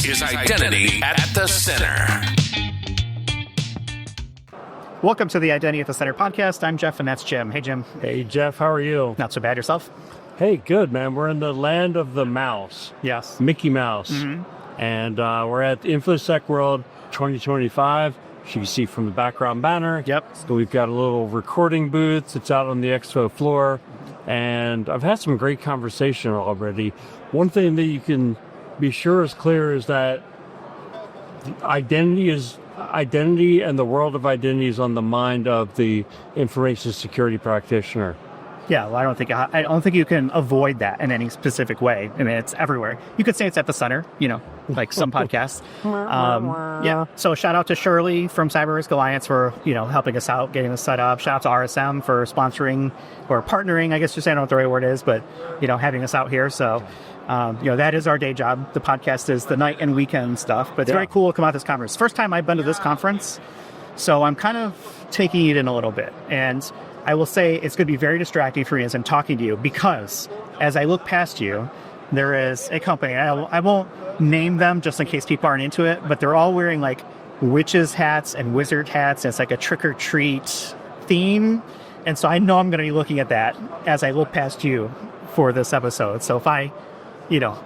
is identity at the center. Welcome to the Identity at the Center podcast. I'm Jeff, and that's Jim. Hey, Jim. Hey, Jeff. How are you? Not so bad. Yourself? Hey, good, man. We're in the land of the mouse. Yes. Mickey Mouse. Mm-hmm. And we're at InfoSec World 2025. As you can see from the background banner. Yep. So we've got a little recording booth. It's out on the expo floor. And I've had some great conversation already. One thing that you can be sure is clear is that identity and the world of identity is on the mind of the information security practitioner. Yeah, well, I don't think you can avoid that in any specific way. I mean, it's everywhere. You could say it's at the center, like some podcasts. Yeah. So shout out to Shirley from Cyber Risk Alliance for, helping us out, getting us set up. Shout out to RSM for sponsoring or partnering, I guess you're saying, I don't know what the right word is, but, having us out here. So, that is our day job. The podcast is the night and weekend stuff, but it's very cool to come out to this conference. First time I've been to this conference, so I'm kind of taking it in a little bit. And I will say it's going to be very distracting for me as I'm talking to you, because as I look past you, there is a company. I won't name them just in case people aren't into it, but they're all wearing like witches hats and wizard hats. And it's like a trick or treat theme. And so I know I'm going to be looking at that as I look past you for this episode. So if I,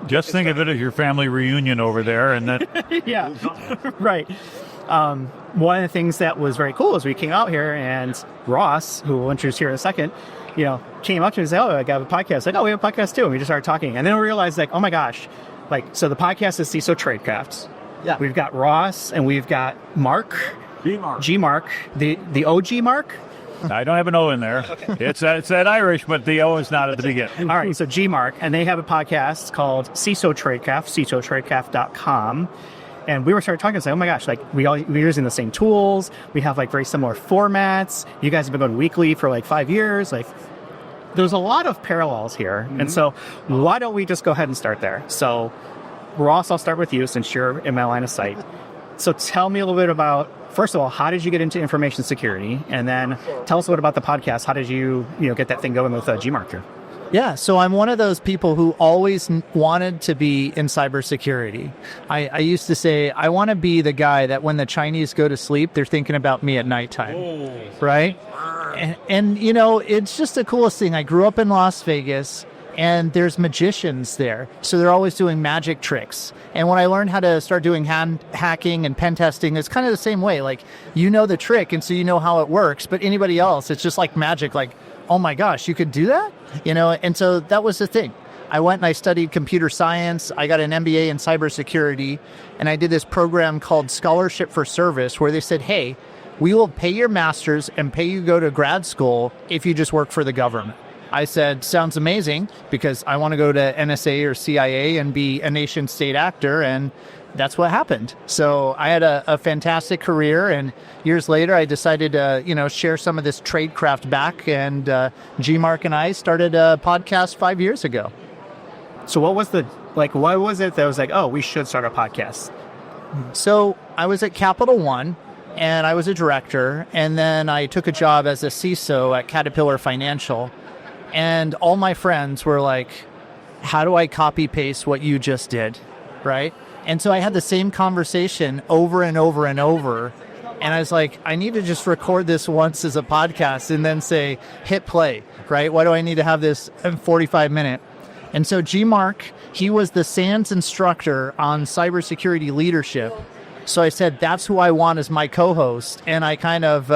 just think of it as your family reunion over there, and that. Yeah, right. One of the things that was very cool is we came out here, and Ross, who we'll introduce here in a second, came up to me and said, "Oh, I got a podcast." Like, "Oh, we have a podcast too." And we just started talking, and then we realized, like, oh my gosh, so the podcast is CISO Tradecraft. Yeah, we've got Ross and we've got Mark, G Mark, the OG Mark. I don't have an O in there. Okay. It's that Irish, but the O is not at the beginning. All right, so G Mark, and they have a podcast called CISO Tradecraft, CISOTradecraft.com. And we were starting talking and saying, oh my gosh, we're using the same tools. We have very similar formats. You guys have been going weekly for 5 years. There's a lot of parallels here. Mm-hmm. And so why don't we just go ahead and start there? So Ross, I'll start with you since you're in my line of sight. So tell me a little bit about, first of all, how did you get into information security? And then tell us a bit about the podcast. How did you, get that thing going with Gmark here? Yeah, so I'm one of those people who always wanted to be in cybersecurity. I used to say, I want to be the guy that when the Chinese go to sleep, they're thinking about me at nighttime, right? And it's just the coolest thing. I grew up in Las Vegas, and there's magicians there. So they're always doing magic tricks. And when I learned how to start doing hand hacking and pen testing, it's kind of the same way. The trick, and so you know how it works. But anybody else, it's just like magic, oh my gosh, you could do that? And so that was the thing. I went and I studied computer science. I got an MBA in cybersecurity, and I did this program called Scholarship for Service, where they said, hey, we will pay your master's and pay you to go to grad school if you just work for the government. I said, sounds amazing, because I want to go to NSA or CIA and be a nation state actor, and that's what happened. So I had a fantastic career, and years later I decided to, share some of this tradecraft back, and Gmark and I started a podcast 5 years ago. So what was what was it that was oh, we should start a podcast? So I was at Capital One, and I was a director, and then I took a job as a CISO at Caterpillar Financial, and all my friends were like, how do I copy paste what you just did, right? And so I had the same conversation over and over and over. And I was like, I need to just record this once as a podcast and then say, hit play, right? Why do I need to have this 45-minute? And so Gmark, he was the SANS instructor on cybersecurity leadership. So I said, that's who I want as my co-host. And I kind of,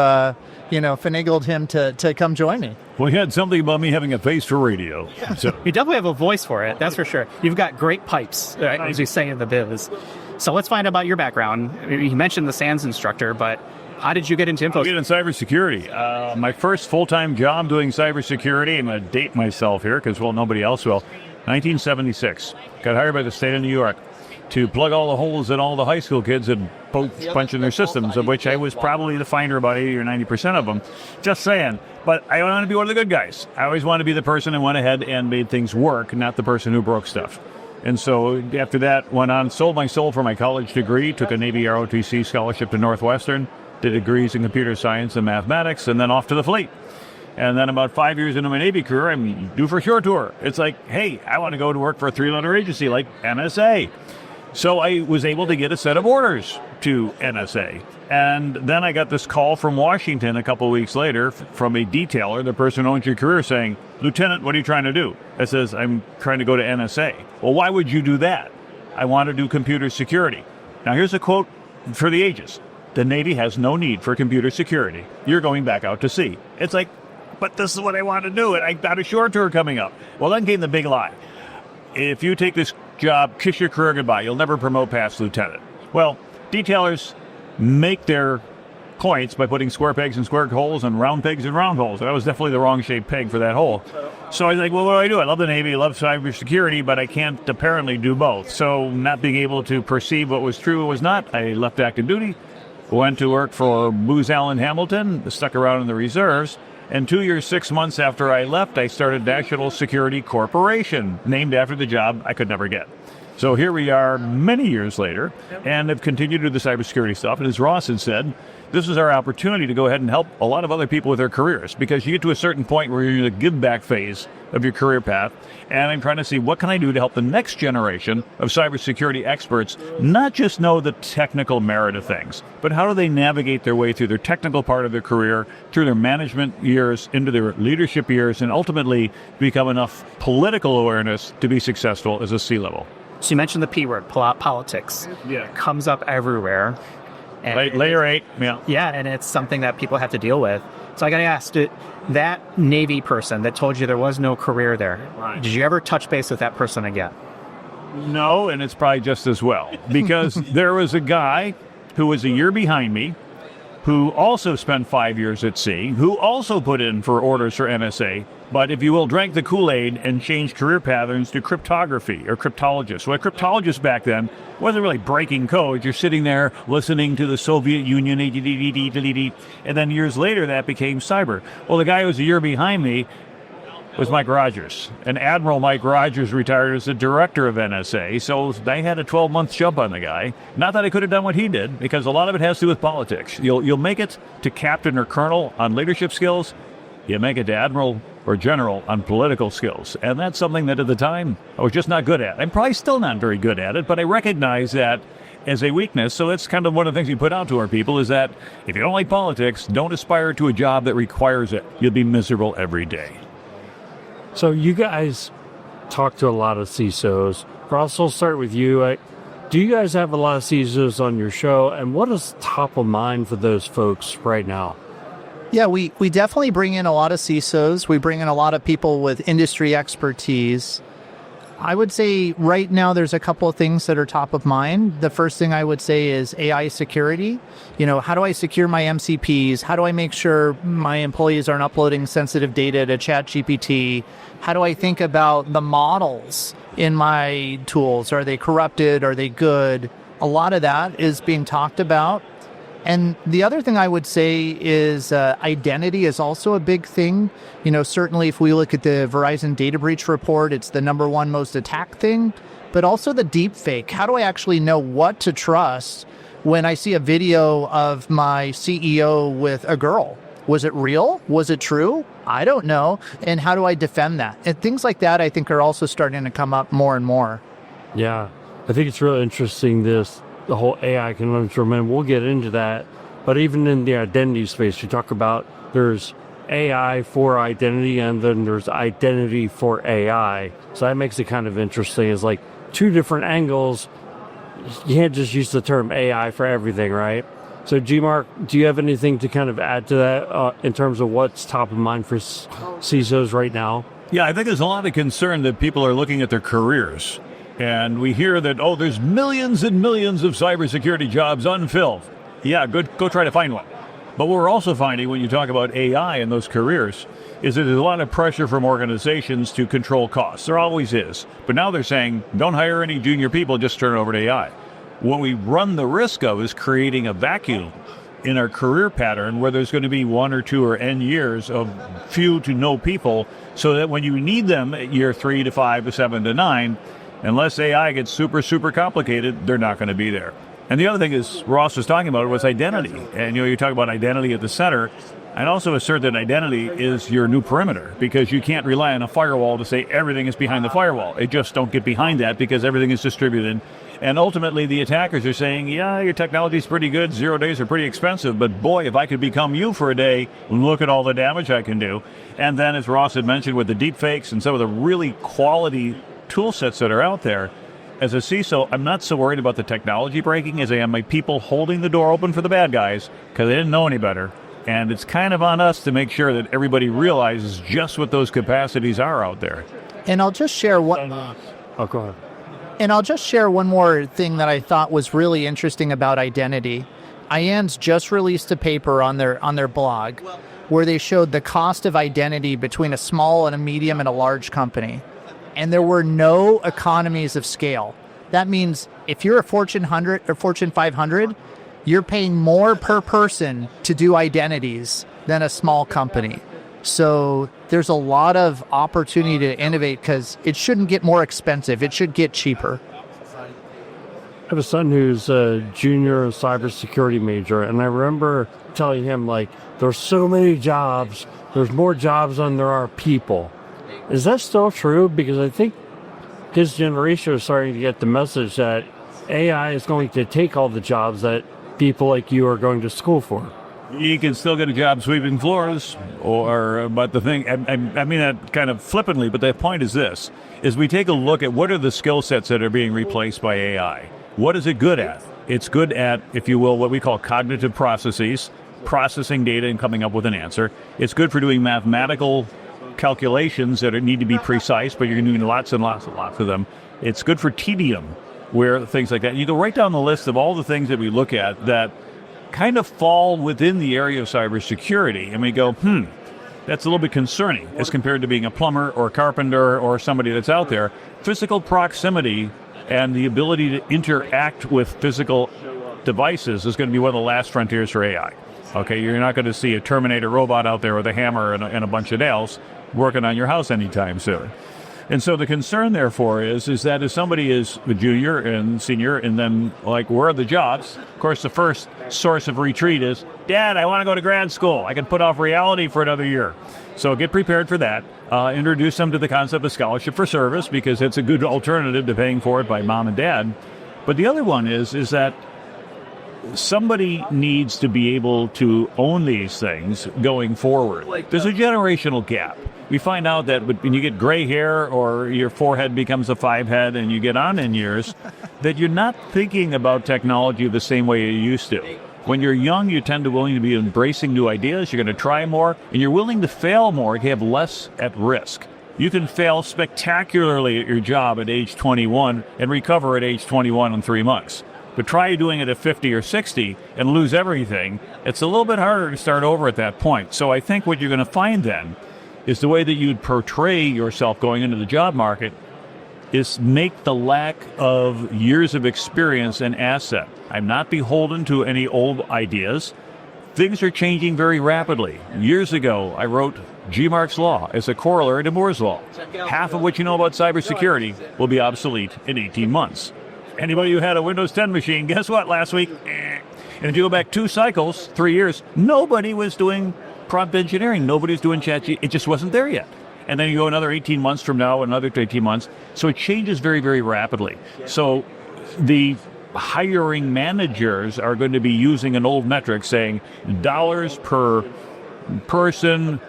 finagled him to come join me. Well, he had something about me having a face for radio. So. You definitely have a voice for it, that's for sure. You've got great pipes, right, as we say in the biz. So let's find out about your background. You mentioned the SANS instructor, but how did you get into InfoSec? I get in cybersecurity. My first full-time job doing cybersecurity, I'm going to date myself here because, nobody else will, 1976. Got hired by the state of New York to plug all the holes that all the high school kids had punch in their systems, of which I was probably the finder about 80 or 90% of them. Just saying. But I wanted to be one of the good guys. I always wanted to be the person who went ahead and made things work, not the person who broke stuff. And so after that, went on, sold my soul for my college degree, took a Navy ROTC scholarship to Northwestern, did degrees in computer science and mathematics, and then off to the fleet. And then about 5 years into my Navy career, I'm due for a cure tour. It's like, hey, I want to go to work for a three-letter agency like NSA. So I was able to get a set of orders to NSA. And then I got this call from Washington a couple of weeks later from a detailer, the person who owns your career, saying, Lieutenant, what are you trying to do? I says, I'm trying to go to NSA. Well, why would you do that? I want to do computer security. Now, here's a quote for the ages. The Navy has no need for computer security. You're going back out to sea. It's like, but this is what I want to do, and I got a shore tour coming up. Well, then came the big lie. If you take this job, kiss your career goodbye. You'll never promote past lieutenant. Well, detailers make their points by putting square pegs in square holes and round pegs in round holes. That was definitely the wrong shaped peg for that hole. So I was like, well, what do? I love the Navy, I love cybersecurity, but I can't apparently do both. So not being able to perceive what was true or was not, I left active duty, went to work for Booz Allen Hamilton, stuck around in the reserves, and 2 years, 6 months after I left, I started National Security Corporation, named after the job I could never get. So here we are many years later, and have continued to do the cybersecurity stuff. And as Ross had said, this is our opportunity to go ahead and help a lot of other people with their careers, because you get to a certain point where you're in the give back phase of your career path. And I'm trying to see what can I do to help the next generation of cybersecurity experts not just know the technical merit of things, but how do they navigate their way through their technical part of their career, through their management years, into their leadership years, and ultimately become enough political awareness to be successful as a C-level. So you mentioned the P word, politics. Yeah. Comes up everywhere. And Layer 8, yeah. Yeah, and it's something that people have to deal with. So I got to ask, that Navy person that told you there was no career there, Right. Did you ever touch base with that person again? No, and it's probably just as well, because there was a guy who was a year behind me, who also spent 5 years at sea, who also put in for orders for NSA, but if you will, drank the Kool-Aid and changed career patterns to cryptography or cryptologist. Well, a cryptologist back then wasn't really breaking code. You're sitting there listening to the Soviet Union, and then years later that became cyber. Well, the guy who was a year behind me was Mike Rogers. And Admiral Mike Rogers retired as the director of NSA, so I had a 12-month jump on the guy. Not that I could have done what he did, because a lot of it has to do with politics. You'll make it to captain or colonel on leadership skills. You make it to admiral or general on political skills. And that's something that at the time I was just not good at. I'm probably still not very good at it, but I recognize that as a weakness. So that's kind of one of the things we put out to our people, is that if you don't like politics, don't aspire to a job that requires it. You'll be miserable every day. So you guys talk to a lot of CISOs. Ross, I'll start with you. Do you guys have a lot of CISOs on your show? And what is top of mind for those folks right now? Yeah, we definitely bring in a lot of CISOs. We bring in a lot of people with industry expertise. I would say right now there's a couple of things that are top of mind. The first thing I would say is AI security. How do I secure my MCPs? How do I make sure my employees aren't uploading sensitive data to ChatGPT? How do I think about the models in my tools? Are they corrupted? Are they good? A lot of that is being talked about. And the other thing I would say is identity is also a big thing. Certainly if we look at the Verizon data breach report, it's the number one most attacked thing, but also the deep fake. How do I actually know what to trust when I see a video of my CEO with a girl? Was it real? Was it true? I don't know. And how do I defend that? And things like that, I think, are also starting to come up more and more. Yeah, I think it's really interesting, the whole AI conundrum, and we'll get into that. But even in the identity space, you talk about there's AI for identity, and then there's identity for AI. So that makes it kind of interesting. It's like two different angles. You can't just use the term AI for everything, right? So G-Mark, do you have anything to kind of add to that in terms of what's top of mind for CISOs right now? Yeah, I think there's a lot of concern that people are looking at their careers. And we hear that, there's millions and millions of cybersecurity jobs unfilled. Yeah, go try to find one. But what we're also finding when you talk about AI and those careers is that there's a lot of pressure from organizations to control costs. There always is. But now they're saying, don't hire any junior people, just turn it over to AI. What we run the risk of is creating a vacuum in our career pattern where there's going to be 1 or 2 or N years of few to no people, so that when you need them at year 3 to 5 to 7 to 9, unless AI gets super, super complicated, they're not going to be there. And the other thing is, Ross was talking about, was identity. And you talk about identity at the center. I'd also assert that identity is your new perimeter, because you can't rely on a firewall to say everything is behind the firewall. It just don't get behind that, because everything is distributed. And ultimately, the attackers are saying, yeah, your technology is pretty good, 0 days are pretty expensive, but boy, if I could become you for a day, look at all the damage I can do. And then, as Ross had mentioned, with the deep fakes and some of the really quality tool sets that are out there, as a CISO, I'm not so worried about the technology breaking as I am my people holding the door open for the bad guys, because they didn't know any better. And it's kind of on us to make sure that everybody realizes just what those capacities are out there. And I'll just share go ahead. And I'll just share one more thing that I thought was really interesting about identity. IAM's just released a paper on their blog where they showed the cost of identity between a small and a medium and a large company. And there were no economies of scale. That means if you're a Fortune 100 or Fortune 500, you're paying more per person to do identities than a small company. So there's a lot of opportunity to innovate, because it shouldn't get more expensive. It should get cheaper. I have a son who's a junior cybersecurity major, and I remember telling him, like, there's so many jobs, there's more jobs than there are people. Is that still true? Because I think his generation is starting to get the message that AI is going to take all the jobs that people like you are going to school for. You can still get a job sweeping floors, but the thing, I mean that kind of flippantly, but the point is this, is we take a look at what are the skill sets that are being replaced by AI. What is it good at? It's good at, if you will, what we call cognitive processes, processing data and coming up with an answer. It's good for doing mathematical calculations that need to be precise, but you're doing lots and lots and lots of them. It's good for tedium, where things like that. You go right down the list of all the things that we look at that kind of fall within the area of cybersecurity, and we go, that's a little bit concerning as compared to being a plumber or a carpenter or somebody that's out there. Physical proximity and the ability to interact with physical devices is going to be one of the last frontiers for AI. Okay, you're not going to see a Terminator robot out there with a hammer and a bunch of nails working on your house anytime soon. And so the concern, therefore, is that if somebody is a junior and senior, and then, like, where are the jobs? Of course, the first source of retreat is, Dad, I want to go to grad school. I can put off reality for another year. So get prepared for that. Introduce them to the concept of scholarship for service, because it's a good alternative to paying for it by mom and dad. But the other one is that somebody needs to be able to own these things going forward. There's a generational gap. We find out that when you get gray hair or your forehead becomes a 5-head and you get on in years, that you're not thinking about technology the same way you used to. When you're young, you tend to willing to be embracing new ideas, you're going to try more, and you're willing to fail more to have less at risk. You can fail spectacularly at your job at age 21 and recover at age 21 in 3 months. But try doing it at 50 or 60 and lose everything. It's a little bit harder to start over at that point. So I think what you're going to find then is the way that you'd portray yourself going into the job market is make the lack of years of experience an asset. I'm not beholden to any old ideas. Things are changing very rapidly. Years ago, I wrote G. Mark's Law as a corollary to Moore's Law. Half of what you know about cybersecurity will be obsolete in 18 months. Anybody who had a Windows 10 machine, guess what, last week? And if you go back 2 cycles, 3 years, nobody was doing prompt engineering. Nobody's doing ChatGPT. It just wasn't there yet. And then you go another 18 months from now, another 18 months. So it changes very, very rapidly. So the hiring managers are going to be using an old metric saying dollars per person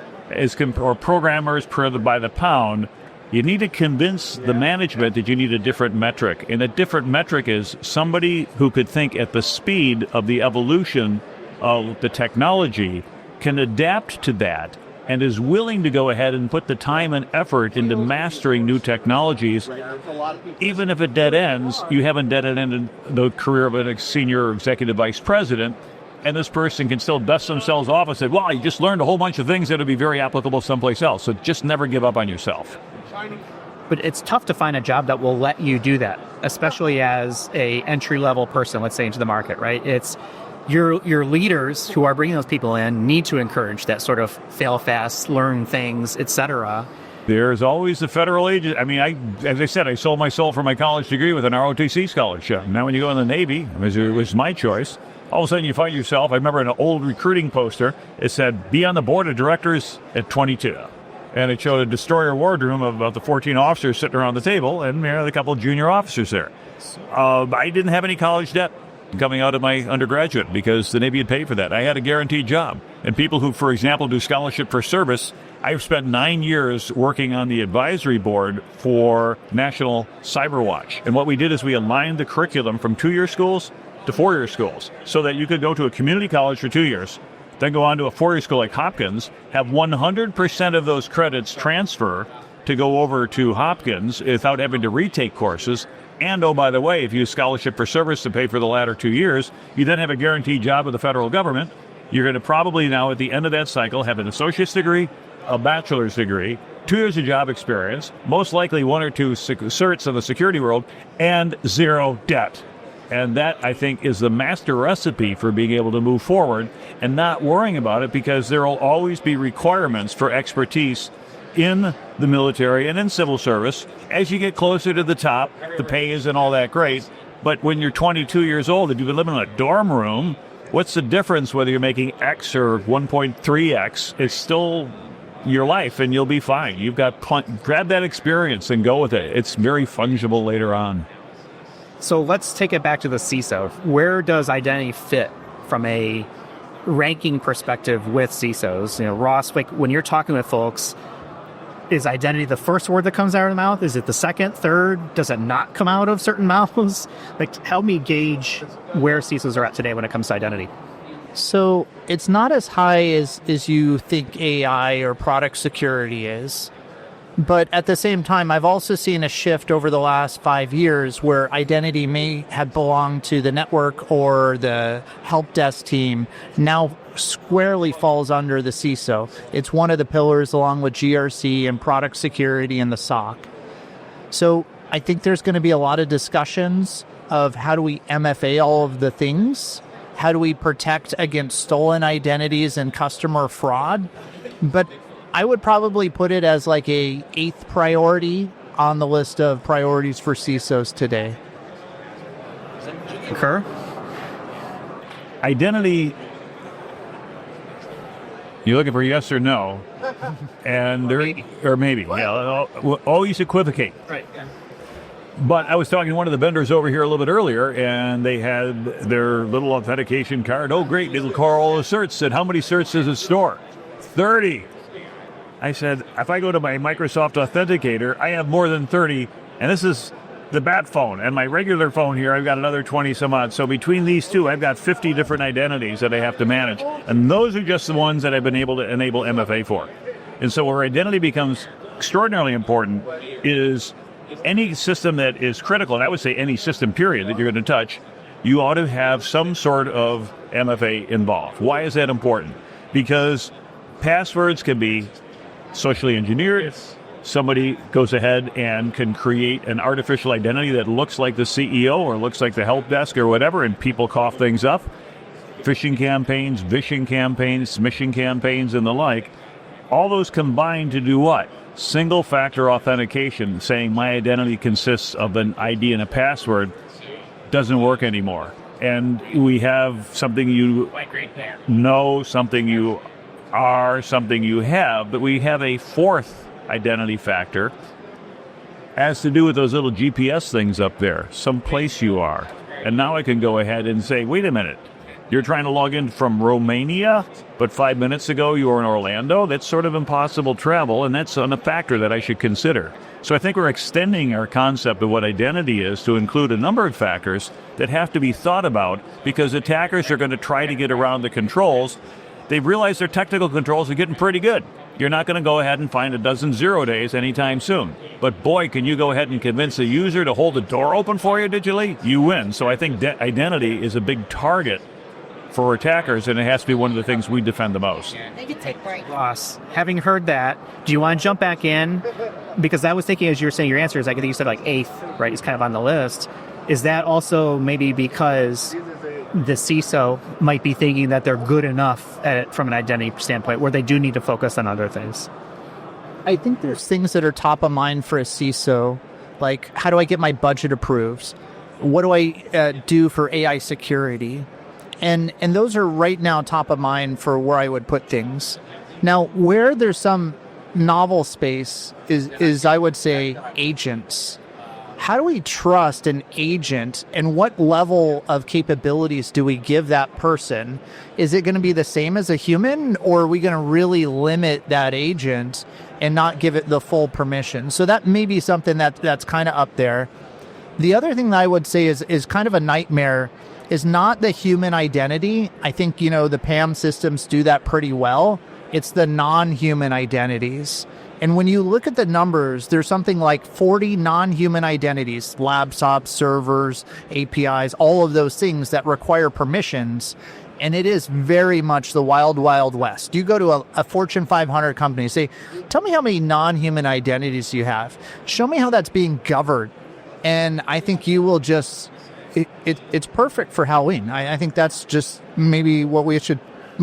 or programmers by the pound. You need to convince the management that you need a different metric. And a different metric is somebody who could think at the speed of the evolution of the technology, can adapt to that, and is willing to go ahead and put the time and effort into mastering new technologies. Even if it dead ends, you haven't dead-ended the career of a senior executive vice president, and this person can still dust themselves off and say, well, you just learned a whole bunch of things that would be very applicable someplace else. So just never give up on yourself. But it's tough to find a job that will let you do that, especially as a entry-level person, let's say, into the market, right? It's your leaders who are bringing those people in need to encourage that sort of fail fast, learn things, etc. There's always the federal agent. I mean, as I said, I sold my soul for my college degree with an ROTC scholarship. Now, when you go in the Navy, it was my choice. all of a sudden you find yourself, I remember an old recruiting poster, it said, be on the board of directors at 22. And it showed a destroyer wardroom of about the 14 officers sitting around the table, and there are a couple of junior officers there. I didn't have any college debt coming out of my undergraduate because the Navy had paid for that. I had a guaranteed job. And people who, for example, do scholarship for service, I've spent 9 years working on the advisory board for National Cyber Watch. And what we did is we aligned the curriculum from 2-year schools to 4-year schools so that you could go to a community college for 2 years, then go on to a 4-year school like Hopkins, have 100% of those credits transfer to go over to Hopkins without having to retake courses. And, oh, by the way, if you use scholarship for service to pay for the latter 2 years, you then have a guaranteed job with the federal government. You're going to probably now, at the end of that cycle, have an associate's degree, a bachelor's degree, 2 years of job experience, most likely 1 or 2 certs in the security world, and 0 debt. And that, I think, is the master recipe for being able to move forward and not worrying about it, because there will always be requirements for expertise in the military and in civil service. As you get closer to the top, the pay isn't all that great. But when you're 22 years old and you've been living in a dorm room, what's the difference whether you're making X or 1.3X? It's still your life, and you'll be fine. You've got grab that experience and go with it. It's very fungible later on. So let's take it back to the CISO. Where does identity fit from a ranking perspective with CISOs? You know, Ross, like when you're talking with folks, is identity the first word that comes out of the mouth? Is it the second, third? Does it not come out of certain mouths? Like, help me gauge where CISOs are at today when it comes to identity. So it's not as high as you think AI or product security is. But at the same time, I've also seen a shift over the last 5 years where identity may have belonged to the network or the help desk team, now squarely falls under the CISO. It's one of the pillars along with GRC and product security and the SOC. So I think there's going to be a lot of discussions of how do we MFA all of the things? How do we protect against stolen identities and customer fraud? But I would probably put it as like a 8th priority on the list of priorities for CISOs today. Concur? Identity, you're looking for yes or no, and or maybe. Yeah, we'll always equivocate. Right. But I was talking to one of the vendors over here a little bit earlier, and they had their little authentication card. Oh, great, it'll call all the certs. Said, how many certs does it store? 30. I said, if I go to my Microsoft Authenticator, I have more than 30, and this is the bat phone. And my regular phone here, I've got another 20 some odd. So between these two, I've got 50 different identities that I have to manage. And those are just the ones that I've been able to enable MFA for. And so where identity becomes extraordinarily important is any system that is critical, and I would say any system, period, that you're going to touch, you ought to have some sort of MFA involved. Why is that important? Because passwords can be socially engineered. Somebody goes ahead and can create an artificial identity that looks like the CEO or looks like the help desk or whatever, and people cough things up. Phishing campaigns, vishing campaigns, smishing campaigns, and the like. All those combine to do what? Single-factor authentication, saying my identity consists of an ID and a password, doesn't work anymore. And we have something you know, something you are, something you have, but we have a 4th identity factor, has to do with those little GPS things up there, someplace you are. And now I can go ahead and say, wait a minute, you're trying to log in from Romania, but 5 minutes ago you were in Orlando? That's sort of impossible travel, and that's a factor that I should consider. So I think we're extending our concept of what identity is to include a number of factors that have to be thought about, because attackers are going to try to get around the controls. They've realized their technical controls are getting pretty good. You're not going to go ahead and find a dozen 0 days anytime soon. But boy, can you go ahead and convince a user to hold the door open for you digitally? You win. So I think identity is a big target for attackers, and it has to be one of the things we defend the most. Ross, having heard that, do you want to jump back in? Because I was thinking as you were saying your answers, like you said like 8th, right? It's kind of on the list. Is that also maybe because the CISO might be thinking that they're good enough at it from an identity standpoint where they do need to focus on other things? I think there's things that are top of mind for a CISO, like how do I get my budget approved? What do I do for AI security? And those are right now top of mind for where I would put things. Now, where there's some novel space is I would say agents. How do we trust an agent, and what level of capabilities do we give that person? Is it going to be the same as a human, or are we going to really limit that agent and not give it the full permission? So that may be something that's kind of up there. The other thing that I would say is kind of a nightmare is not the human identity. I think, the PAM systems do that pretty well. It's the non-human identities. And when you look at the numbers, there's something like 40 non-human identities, laptops, servers, APIs, all of those things that require permissions. And it is very much the wild, wild west. You go to a Fortune 500 company, say, tell me how many non-human identities you have. Show me how that's being governed. And I think you will just, it's perfect for Halloween. I think that's just maybe what we should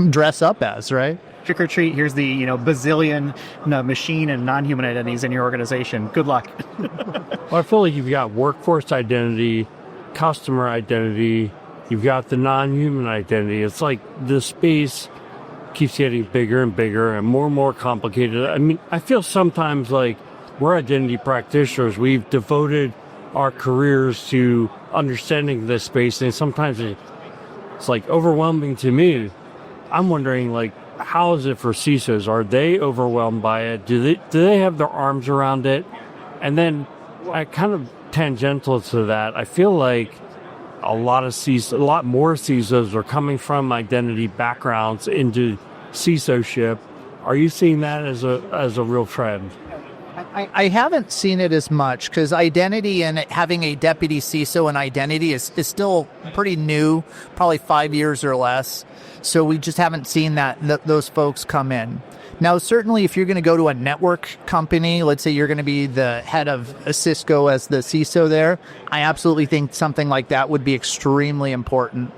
dress up as, right? Trick or treat, here's the bazillion machine and non-human identities in your organization. Good luck. Well, I feel like you've got workforce identity, customer identity, you've got the non-human identity. It's like the space keeps getting bigger and bigger and more complicated. I mean, I feel sometimes like we're identity practitioners. We've devoted our careers to understanding this space, and sometimes it's like overwhelming to me. I'm wondering, like, how is it for CISOs? Are they overwhelmed by it? Do they have their arms around it? And then, kind of tangential to that, I feel like a lot more CISOs are coming from identity backgrounds into CISO-ship. Are you seeing that as a real trend? I haven't seen it as much because identity and having a deputy CISO and identity is still pretty new, probably 5 years or less. So we just haven't seen those folks come in. Now, certainly if you're going to go to a network company, let's say you're going to be the head of a Cisco as the CISO there, I absolutely think something like that would be extremely important.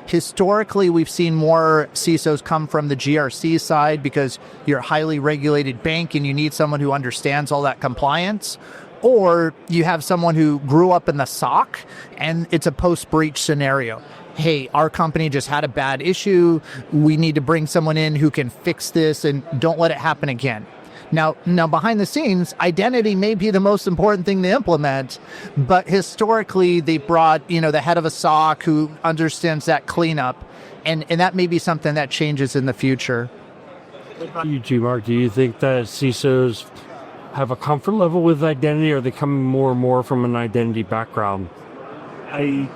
Historically, we've seen more CISOs come from the GRC side because you're a highly regulated bank and you need someone who understands all that compliance. Or you have someone who grew up in the SOC and it's a post-breach scenario. Hey, our company just had a bad issue. We need to bring someone in who can fix this and don't let it happen again. Now behind the scenes, identity may be the most important thing to implement, but historically they brought, the head of a SOC who understands that cleanup, and that may be something that changes in the future. What about you, G-Mark? Do you think that CISOs have a comfort level with identity, or are they coming more and more from an identity background? I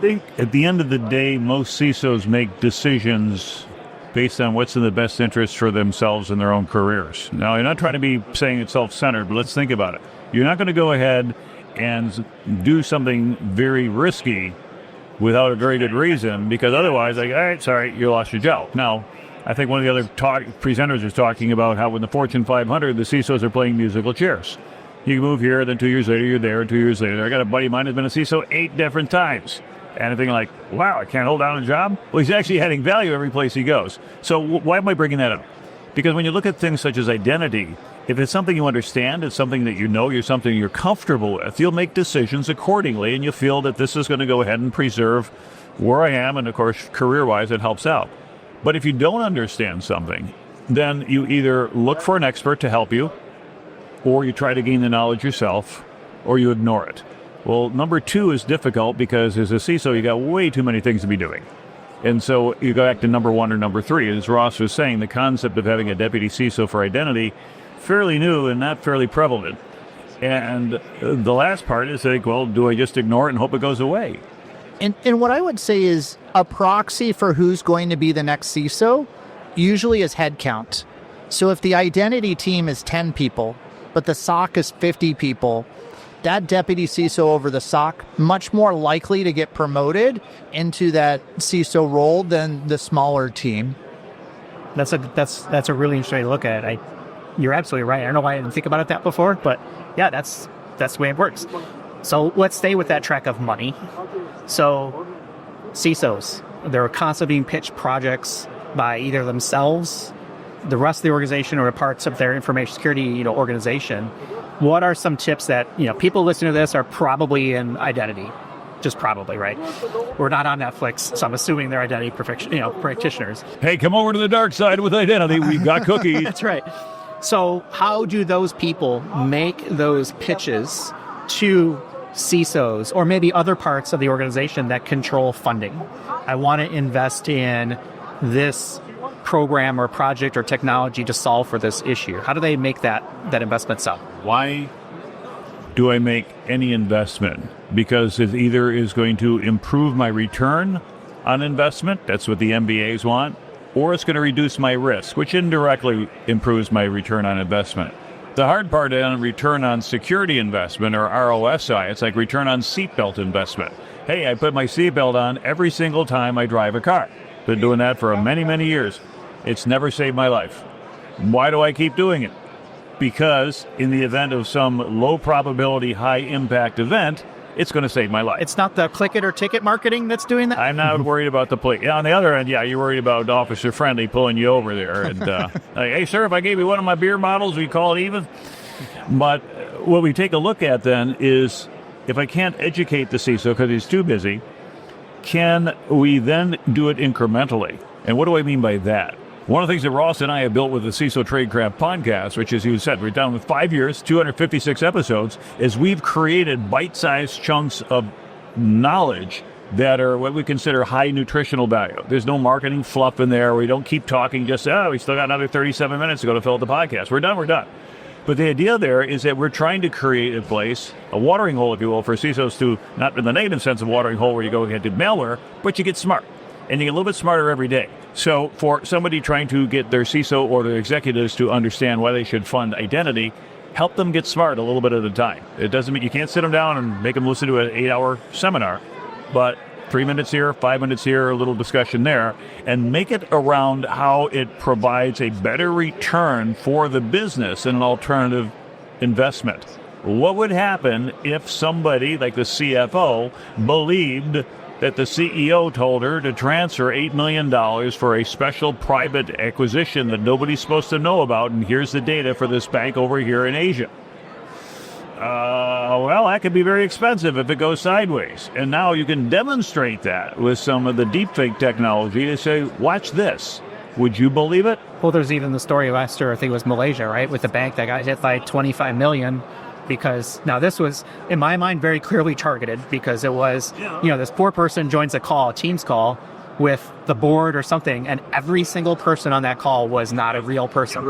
think at the end of the day, most CISOs make decisions based on what's in the best interest for themselves and their own careers. Now, you're not trying to be saying it's self-centered, but let's think about it. You're not going to go ahead and do something very risky without a very good reason, because otherwise, all right, sorry, you lost your job. Now, I think one of the other presenters was talking about how when the Fortune 500, the CISOs are playing musical chairs. You move here, then 2 years later, you're there, and 2 years later. I got a buddy of mine who's been a CISO 8 different times. And I think like, wow, I can't hold down a job? Well, he's actually adding value every place he goes. So why am I bringing that up? Because when you look at things such as identity, if it's something you understand, it's something that you're something you're comfortable with, you'll make decisions accordingly, and you feel that this is going to go ahead and preserve where I am, and of course, career-wise, it helps out. But if you don't understand something, then you either look for an expert to help you, or you try to gain the knowledge yourself, or you ignore it. Well, number 2 is difficult because as a CISO, you got way too many things to be doing. And so you go back to number 1 or number 3. As Ross was saying, the concept of having a deputy CISO for identity, fairly new and not fairly prevalent. And the last part is like, well, do I just ignore it and hope it goes away? And what I would say is a proxy for who's going to be the next CISO usually is headcount. So if the identity team is 10 people, but the SOC is 50 people, that deputy CISO over the SOC much more likely to get promoted into that CISO role than the smaller team. That's a really interesting way to look at it. You're absolutely right. I don't know why I didn't think about it that before, but yeah, that's the way it works. So let's stay with that track of money. So CISOs, they're constantly being pitched projects by either themselves, the rest of the organization, or parts of their information security, organization. What are some tips that, people listening to this are probably in identity? just probably, right? We're not on Netflix, so I'm assuming they're identity practitioners. Hey, come over to the dark side with identity. We've got cookies. That's right. So how do those people make those pitches to CISOs or maybe other parts of the organization that control funding? I want to invest in this program or project or technology to solve for this issue. How do they make that investment sell? Why do I make any investment? Because it either is going to improve my return on investment, that's what the MBAs want, or it's going to reduce my risk, which indirectly improves my return on investment. The hard part on return on security investment, or ROSI, it's like return on seatbelt investment. Hey, I put my seatbelt on every single time I drive a car. Been doing that for many, many years. It's never saved my life. Why do I keep doing it? Because in the event of some low probability, high impact event, it's going to save my life. It's not the click it or ticket marketing that's doing that? I'm not worried about the plate. On the other end, you're worried about Officer Friendly pulling you over there. And, like, hey, sir, if I gave you one of my beer bottles, we call it even. But what we take a look at then is, if I can't educate the CISO because he's too busy, can we then do it incrementally? And what do I mean by that? One of the things that Ross and I have built with the CISO Tradecraft podcast, which, as you said, we're down with 5 years, 256 episodes, is we've created bite-sized chunks of knowledge that are what we consider high nutritional value. There's no marketing fluff in there. We don't keep talking just, we still got another 37 minutes to go to fill out the podcast. We're done. But the idea there is that we're trying to create a place, a watering hole, if you will, for CISOs to, not in the negative sense of watering hole where you go and get malware, but you get smart. And you get a little bit smarter every day. So for somebody trying to get their CISO or their executives to understand why they should fund identity, help them get smart a little bit at a time. It doesn't mean you can't sit them down and make them listen to an 8-hour seminar, but 3 minutes here, 5 minutes here, a little discussion there, and make it around how it provides a better return for the business and an alternative investment. What would happen if somebody like the CFO believed that the CEO told her to transfer $8 million for a special private acquisition that nobody's supposed to know about, and here's the data for this bank over here in Asia? Well, that could be very expensive if it goes sideways. And now you can demonstrate that with some of the deepfake technology to say, watch this. Would you believe it? Well, there's even the story last year, I think it was Malaysia, right, with the bank that got hit by $25 million. Because now this was, in my mind, very clearly targeted because it was, this poor person joins a call, a Teams call with the board or something, and every single person on that call was not a real person.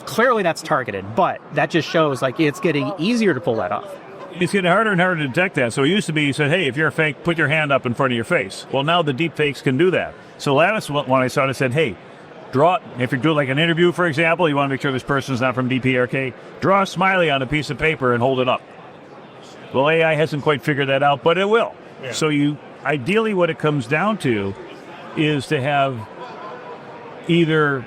Clearly that's targeted, but that just shows like it's getting easier to pull that off. It's getting harder and harder to detect that. So it used to be, you said, hey, if you're a fake, put your hand up in front of your face. Well, now the deep fakes can do that. So last one I saw, it said, hey, draw, if you're doing like an interview, for example, you want to make sure this person's not from DPRK, draw a smiley on a piece of paper and hold it up. Well, AI hasn't quite figured that out, but it will. Yeah. So ideally what it comes down to is to have either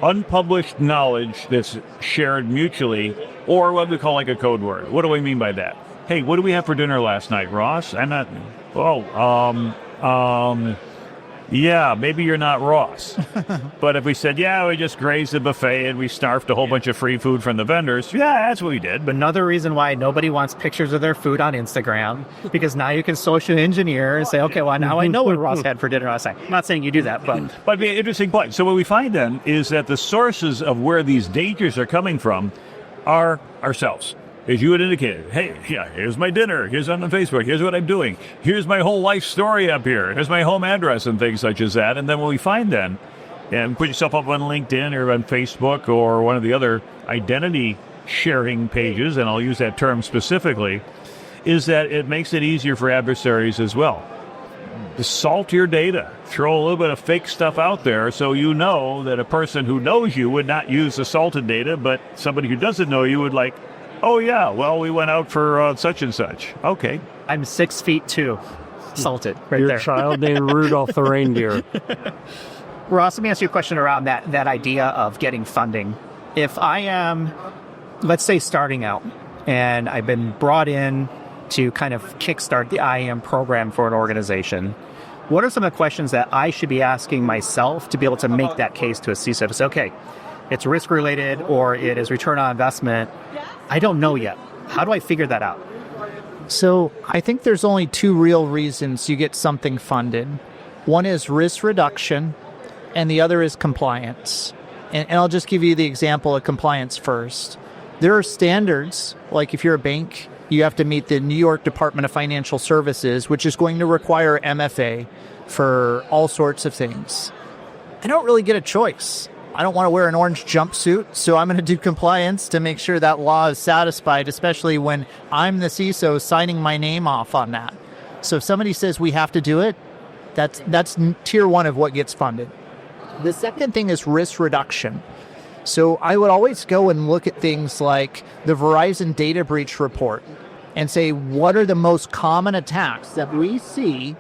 unpublished knowledge that's shared mutually or what we call like a code word. What do I mean by that? Hey, what did we have for dinner last night, Ross? Yeah, maybe you're not Ross. But if we said, we just grazed the buffet and we snarfed a whole bunch of free food from the vendors, that's what we did. But another reation why nobody wants pictures of their food on Instagram, because now you can social engineer and say, okay, well, now I know what Ross had for dinner last night. I'm not saying you do that, but it'd be an interesting point. So what we find then is that the sources of where these dangers are coming from are ourselves. As you had indicated, hey, here's my dinner, here's on Facebook, here's what I'm doing, here's my whole life story up here, here's my home address and things such as that. And then what we find then, and put yourself up on LinkedIn or on Facebook or one of the other identity sharing pages, and I'll use that term specifically, is that it makes it easier for adversaries as well. Salt your data, throw a little bit of fake stuff out there so you know that a person who knows you would not use the salted data, but somebody who doesn't know you would like, oh, yeah, well, we went out for such and such. Okay. I'm 6'2", salted right Your there. child named Rudolph the reindeer. Ross, let me ask you a question around that idea of getting funding. If I am, let's say, starting out, and I've been brought in to kind of kickstart the IAM program for an organization, what are some of the questions that I should be asking myself to be able to make that case to a CISO to say, okay, it's risk-related or it is return on investment? I don't know yet. How do I figure that out? So I think there's only two real reasons you get something funded. One is risk reduction, and the other is compliance. And I'll just give you the example of compliance first. There are standards, like if you're a bank, you have to meet the New York Department of Financial Services, which is going to require MFA for all sorts of things. I don't really get a choice. I don't want to wear an orange jumpsuit, so I'm going to do compliance to make sure that law is satisfied, especially when I'm the CISO signing my name off on that. So if somebody says we have to do it, that's tier one of what gets funded. The second thing is risk reduction. So I would always go and look at things like the Verizon data breach report and say, what are the most common attacks that we see?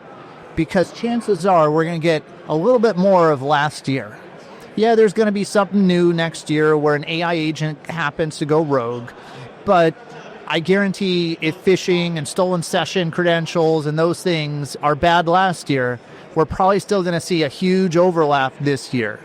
Because chances are we're going to get a little bit more of last year. Yeah, there's going to be something new next year where an AI agent happens to go rogue. But I guarantee if phishing and stolen session credentials and those things are bad last year, we're probably still going to see a huge overlap this year.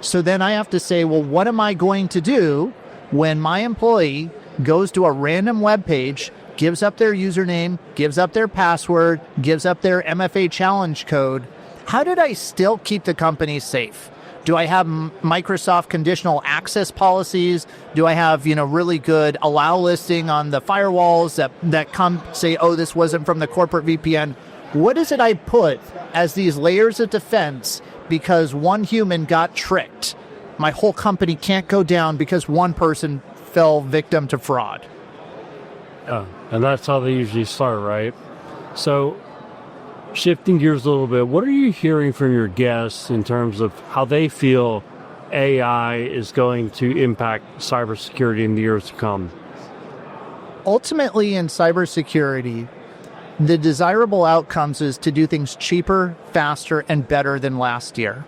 So then I have to say, well, what am I going to do when my employee goes to a random web page, gives up their username, gives up their password, gives up their MFA challenge code? How did I still keep the company safe? Do I have Microsoft conditional access policies? Do I have, really good allow listing on the firewalls that come say, oh, this wasn't from the corporate VPN? What is it I put as these layers of defense because one human got tricked? My whole company can't go down because one person fell victim to fraud. Yeah, and that's how they usually start, right? So shifting gears a little bit, what are you hearing from your guests in terms of how they feel AI is going to impact cybersecurity in the years to come? Ultimately, in cybersecurity, the desirable outcomes is to do things cheaper, faster, and better than last year.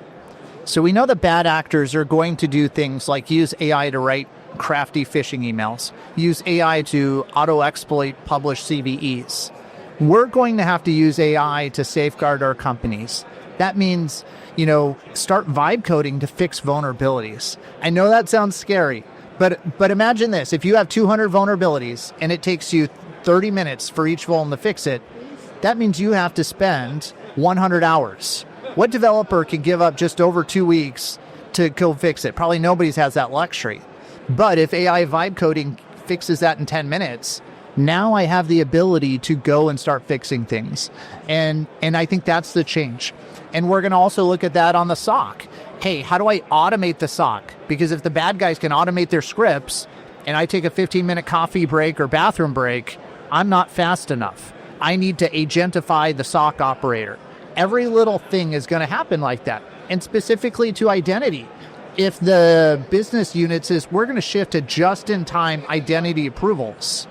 So we know the bad actors are going to do things like use AI to write crafty phishing emails, use AI to auto-exploit published CVEs. We're going to have to use AI to safeguard our companies. That means, start vibe coding to fix vulnerabilities. I know that sounds scary, but imagine this. If you have 200 vulnerabilities and it takes you 30 minutes for each vuln to fix it, that means you have to spend 100 hours. What developer can give up just over 2 weeks to go fix it? Probably nobody has that luxury. But if AI vibe coding fixes that in 10 minutes, now I have the ability to go and start fixing things. And I think that's the change. And we're going to also look at that on the SOC. Hey, how do I automate the SOC? Because if the bad guys can automate their scripts and I take a 15-minute coffee break or bathroom break, I'm not fast enough. I need to agentify the SOC operator. Every little thing is going to happen like that. And specifically to identity. If the business unit says we're going to shift to just-in-time identity approvals,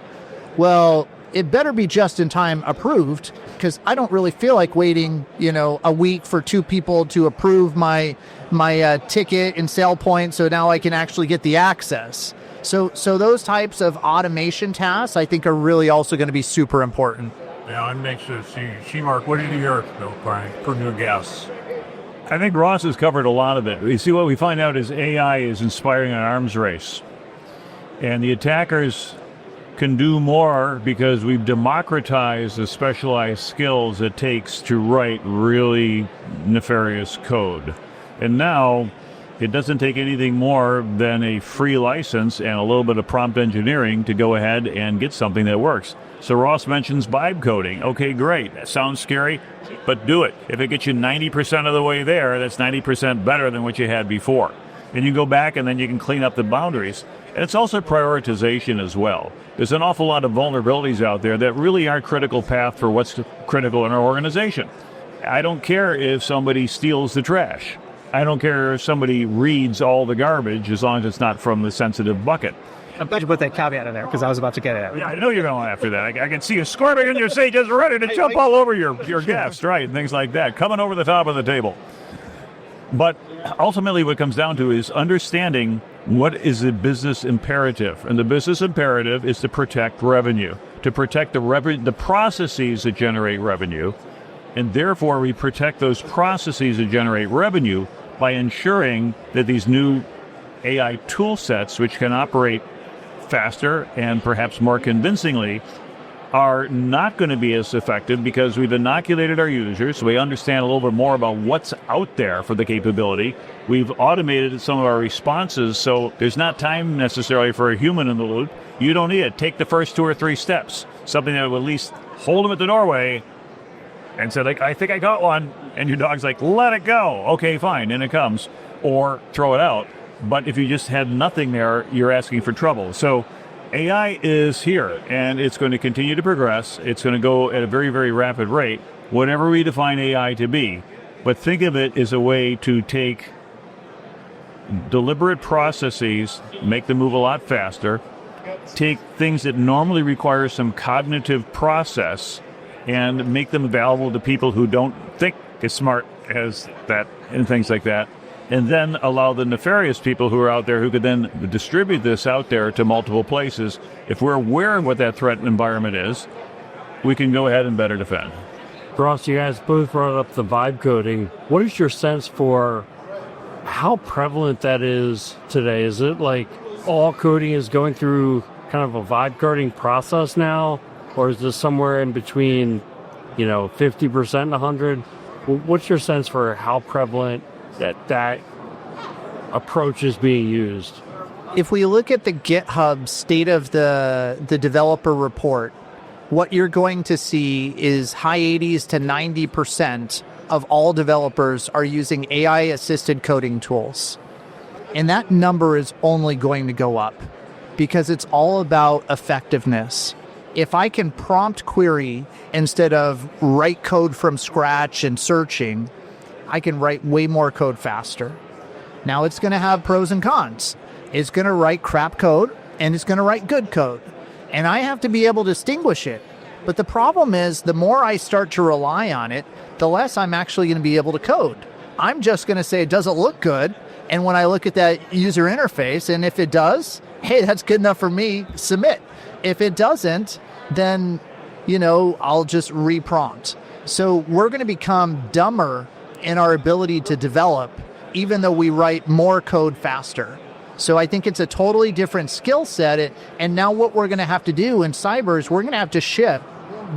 well, it better be just-in-time approved because I don't really feel like waiting, a week for 2 people to approve my ticket and sale point so now I can actually get the access. So those types of automation tasks, I think, are really also going to be super important. Yeah, I'm anxious to see, Mark, what did you hear, Brian, for new guests? I think Ross has covered a lot of it. We see what we find out is AI is inspiring an arms race. And the attackers can do more because we've democratized the specialized skills it takes to write really nefarious code. And now it doesn't take anything more than a free license and a little bit of prompt engineering to go ahead and get something that works. So Ross mentions vibe coding. Okay, great. That sounds scary, but do it. If it gets you 90% of the way there, that's 90% better than what you had before. And you go back and then you can clean up the boundaries. And it's also prioritization as well. There's an awful lot of vulnerabilities out there that really aren't critical path for what's critical in our organization. I don't care if somebody steals the trash. I don't care if somebody reads all the garbage as long as it's not from the sensitive bucket. I'm glad you put that caveat in there because I was about to get it. Yeah, I know you're going after that. I can see you squirming in your seat, just ready to jump all over your guest, right, and things like that, coming over the top of the table. But ultimately what it comes down to is understanding what is the business imperative. And the business imperative is to protect revenue, to protect the processes that generate revenue. And therefore, we protect those processes that generate revenue by ensuring that these new AI tool sets, which can operate faster and perhaps more convincingly, are not going to be as effective because we've inoculated our users, so we understand a little bit more about what's out there for the capability. We've automated some of our responses, so there's not time necessarily for a human in the loop. You don't need it. Take the first 2 or 3 steps, something that will at least hold them at the doorway and say, like, I think I got one, and your dog's like, let it go. Okay, fine, and it comes. Or throw it out. But if you just had nothing there, you're asking for trouble. So AI is here, and it's going to continue to progress. It's going to go at a very, very rapid rate, whatever we define AI to be. But think of it as a way to take deliberate processes, make them move a lot faster, take things that normally require some cognitive process and make them available to people who don't think as smart as that and things like that. And then allow the nefarious people who are out there who could then distribute this out there to multiple places. If we're aware of what that threat environment is, we can go ahead and better defend. Ross, you guys both brought up the vibe coding. What is your sense for how prevalent that is today? Is it like all coding is going through kind of a vibe coding process now? Or is this somewhere in between, 50% and 100? What's your sense for how prevalent that approach is being used? If we look at the GitHub state of the developer report, what you're going to see is high 80s to 90% of all developers are using AI-assisted coding tools. And that number is only going to go up because it's all about effectiveness. If I can prompt query instead of write code from scratch and searching, I can write way more code faster. Now it's going to have pros and cons. It's going to write crap code and it's going to write good code. And I have to be able to distinguish it. But the problem is the more I start to rely on it, the less I'm actually going to be able to code. I'm just going to say, does it look good? And when I look at that user interface, and if it does, hey, that's good enough for me, submit. If it doesn't, then, I'll just reprompt. So we're going to become dumber in our ability to develop, even though we write more code faster. So I think it's a totally different skill set. And now what we're going to have to do in cyber is we're going to have to shift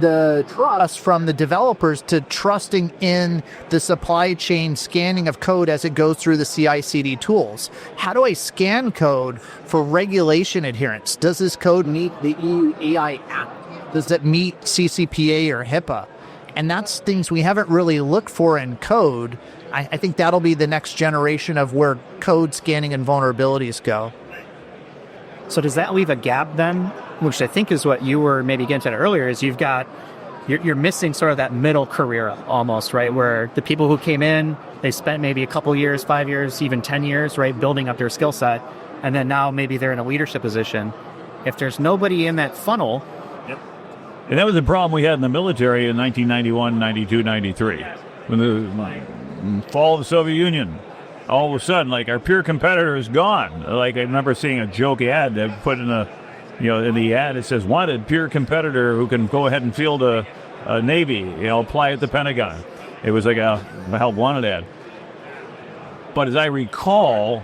the trust from the developers to trusting in the supply chain scanning of code as it goes through the CI/CD tools. How do I scan code for regulation adherence? Does this code meet the EU AI Act? Does it meet CCPA or HIPAA? And that's things we haven't really looked for in code. I think that'll be the next generation of where code scanning and vulnerabilities go. So does that leave a gap then, which I think is what you were maybe getting at earlier, is you're missing sort of that middle career almost, right? Where the people who came in, they spent maybe a couple years, 5 years, even 10 years, right, building up their skill set. And then now maybe they're in a leadership position. If there's nobody in that funnel. Yep. And that was the problem we had in the military in 1991, 92, 93. When the fall of the Soviet Union, all of a sudden, like, our peer competitor is gone. Like, I remember seeing a joke ad that put in in the ad, it says, wanted peer competitor who can go ahead and field a Navy, apply at the Pentagon. It was like a help wanted ad. But as I recall,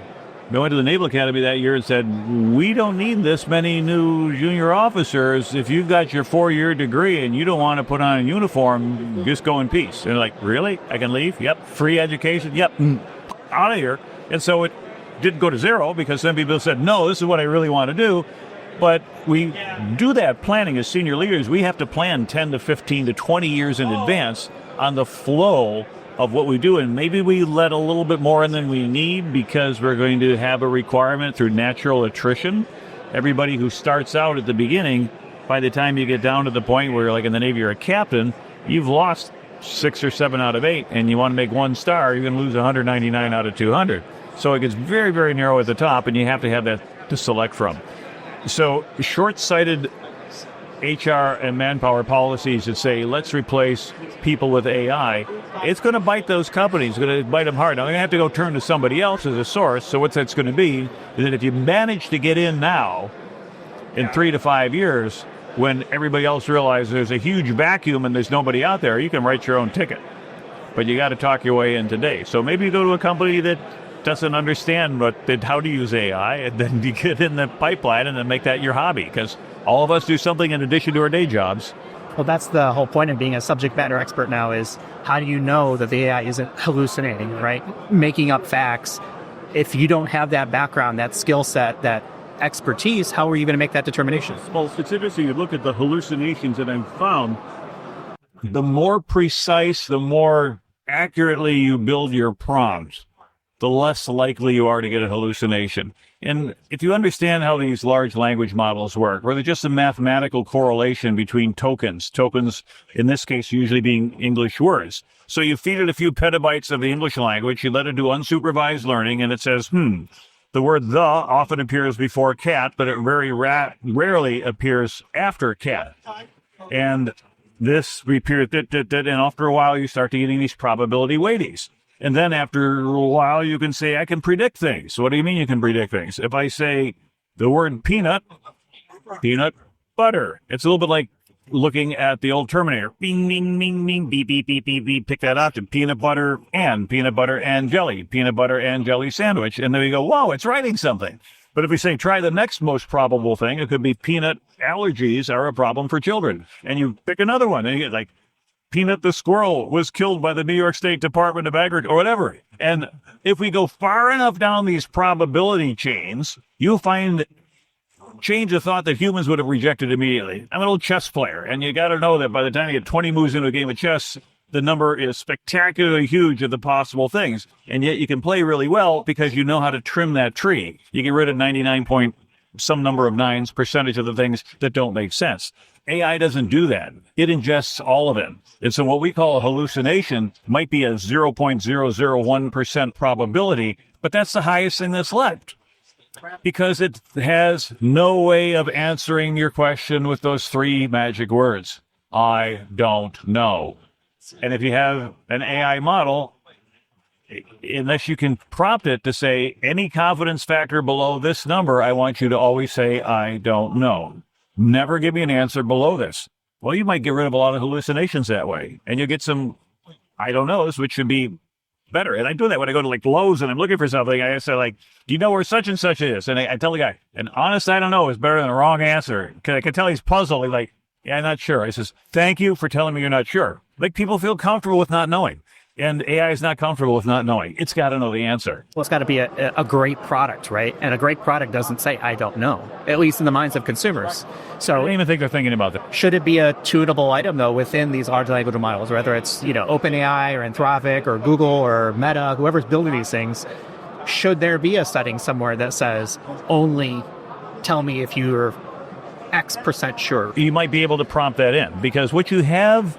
I went to the Naval Academy that year and said, we don't need this many new junior officers. If you've got your 4-year degree and you don't want to put on a uniform, just go in peace. And they're like, really? I can leave? Yep. Free education? Yep. Out of here. And so it didn't go to zero because some people said, no, this is what I really want to do. But we do that planning as senior leaders. We have to plan 10 to 15 to 20 years in advance on the flow of what we do. And maybe we let a little bit more in than we need because we're going to have a requirement through natural attrition. Everybody who starts out at the beginning, by the time you get down to the point where, like in the Navy, you're a captain, you've lost 6 or 7 out of 8, and you want to make 1 star, you're going to lose 199 out of 200. So it gets very, very narrow at the top, and you have to have that to select from. So short-sighted HR and manpower policies that say, let's replace people with AI, it's going to bite those companies. It's going to bite them hard. Now, they're going to have to go turn to somebody else as a source. So what that's going to be is that if you manage to get in now, in 3 to 5 years, when everybody else realizes there's a huge vacuum and there's nobody out there, you can write your own ticket. But you got to talk your way in today. So maybe you go to a company that doesn't understand how to use AI, and then you get in the pipeline and then make that your hobby, because all of us do something in addition to our day jobs. Well, that's the whole point of being a subject matter expert now, is how do you know that the AI isn't hallucinating, right? Making up facts. If you don't have that background, that skill set, that expertise, how are you going to make that determination? Well, it's interesting. You look at the hallucinations that I've found, the more precise, the more accurately you build your prompts, the less likely you are to get a hallucination. And if you understand how these large language models work, where they're just a mathematical correlation between tokens in this case usually being English words. So you feed it a few petabytes of the English language, you let it do unsupervised learning, and it says, the word the often appears before cat, but it very rarely appears after cat. And this repeats, and after a while you start to getting these probability weighties. And then after a while you can say, I can predict things. What do you mean you can predict things? If I say the word peanut butter, it's a little bit like looking at the old Terminator. Bing, bing, bing, bing, beep, beep, beep, beep, beep. Pick that up to peanut butter and jelly sandwich. And then we go, whoa, it's writing something. But if we say, try the next most probable thing, it could be peanut allergies are a problem for children. And you pick another one and you get like, Peanut the squirrel was killed by the New York State Department of Agriculture, or whatever. And if we go far enough down these probability chains, you'll find chains of thought that humans would have rejected immediately. I'm an old chess player, and you got to know that by the time you get 20 moves into a game of chess, the number is spectacularly huge of the possible things. And yet you can play really well because you know how to trim that tree. You get rid of 99 point some number of nines percentage of the things that don't make sense. AI doesn't do that. It ingests all of it. And so what we call a hallucination might be a 0.001% probability, but that's the highest thing that's left, because it has no way of answering your question with those three magic words. I don't know. And if you have an AI model, unless you can prompt it to say any confidence factor below this number, I want you to always say, I don't know. Never give me an answer below this. Well, you might get rid of a lot of hallucinations that way, and you'll get some I don't knows, which should be better. And I do that when I go to like Lowe's and I'm looking for something. I say like, do you know where such and such is? And I tell the guy, an honest I don't know is better than a wrong answer. Because I can tell he's puzzled. He's like, yeah, I'm not sure. I says, thank you for telling me you're not sure. Like, people feel comfortable with not knowing. And AI is not comfortable with not knowing. It's got to know the answer. Well, it's got to be a great product, right? And a great product doesn't say, I don't know, at least in the minds of consumers. So I don't even think they're thinking about that. Should it be a tunable item, though, within these large language models, whether it's, OpenAI or Anthropic or Google or Meta, whoever's building these things? Should there be a setting somewhere that says, only tell me if you're X% sure? You might be able to prompt that in, because what you have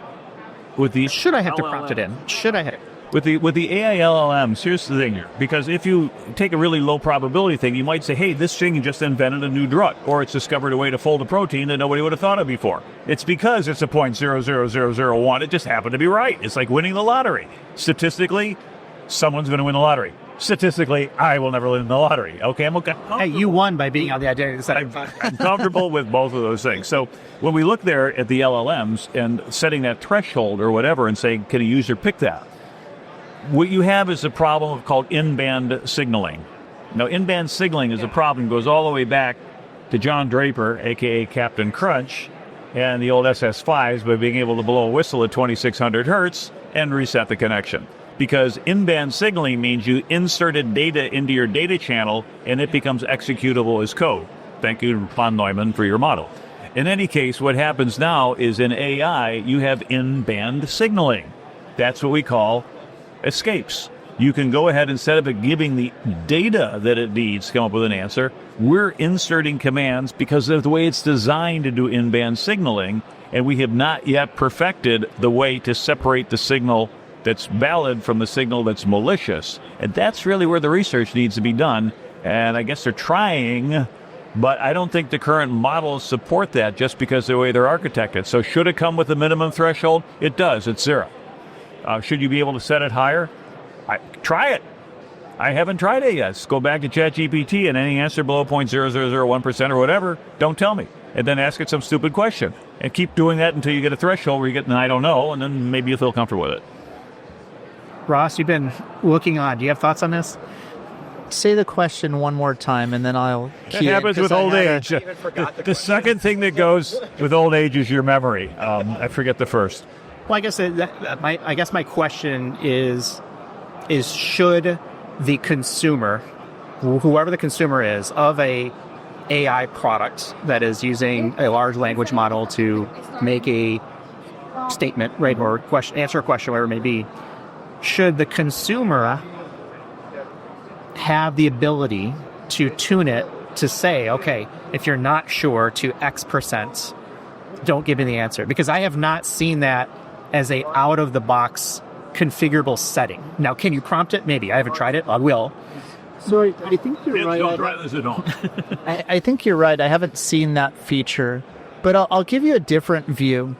with these... Should I have to prompt it in? Should I have... With the AI LLMs, here's the thing here. Because if you take a really low probability thing, you might say, hey, this thing just invented a new drug, or it's discovered a way to fold a protein that nobody would have thought of before. It's because it's a 0.00001. It just happened to be right. It's like winning the lottery. Statistically, someone's going to win the lottery. Statistically, I will never win the lottery. Okay, I'm okay. Hey, you won by being on the identity side. I'm comfortable with both of those things. So when we look there at the LLMs and setting that threshold or whatever and saying, can a user pick that? What you have is a problem called in-band signaling. Now, in-band signaling is a problem, goes all the way back to John Draper, a.k.a. Captain Crunch, and the old SS5s by being able to blow a whistle at 2600 hertz and reset the connection. Because in-band signaling means you inserted data into your data channel and it becomes executable as code. Thank you, von Neumann, for your model. In any case, what happens now is in AI, you have in-band signaling. That's what we call escapes. You can go ahead, instead of it giving the data that it needs to come up with an answer, we're inserting commands because of the way it's designed to do in-band signaling, and we have not yet perfected the way to separate the signal that's valid from the signal that's malicious. And that's really where the research needs to be done. And I guess they're trying, but I don't think the current models support that just because of the way they're architected. So should it come with a minimum threshold? It does. It's 0. Should you be able to set it higher? Try it. I haven't tried it yet. Go back to ChatGPT, and any answer below 0.0001% or whatever, don't tell me. And then ask it some stupid question. And keep doing that until you get a threshold where you get an I don't know, and then maybe you'll feel comfortable with it. Ross, you've been looking on. Do you have thoughts on this? Say the question one more time, and then I'll. That happens with old age. The second thing that goes with old age is your memory. I forget the first. Well, I guess my question is should the consumer, whoever the consumer is, of a AI product that is using a large language model to make a statement, right, or answer a question, whatever it may be, should the consumer have the ability to tune it to say, okay, if you're not sure to X%, don't give me the answer? Because I have not seen that as a out-of-the-box configurable setting. Now, can you prompt it? Maybe. I haven't tried it. I will. So I think you're right. I think you're right. I haven't seen that feature, but I'll give you a different view.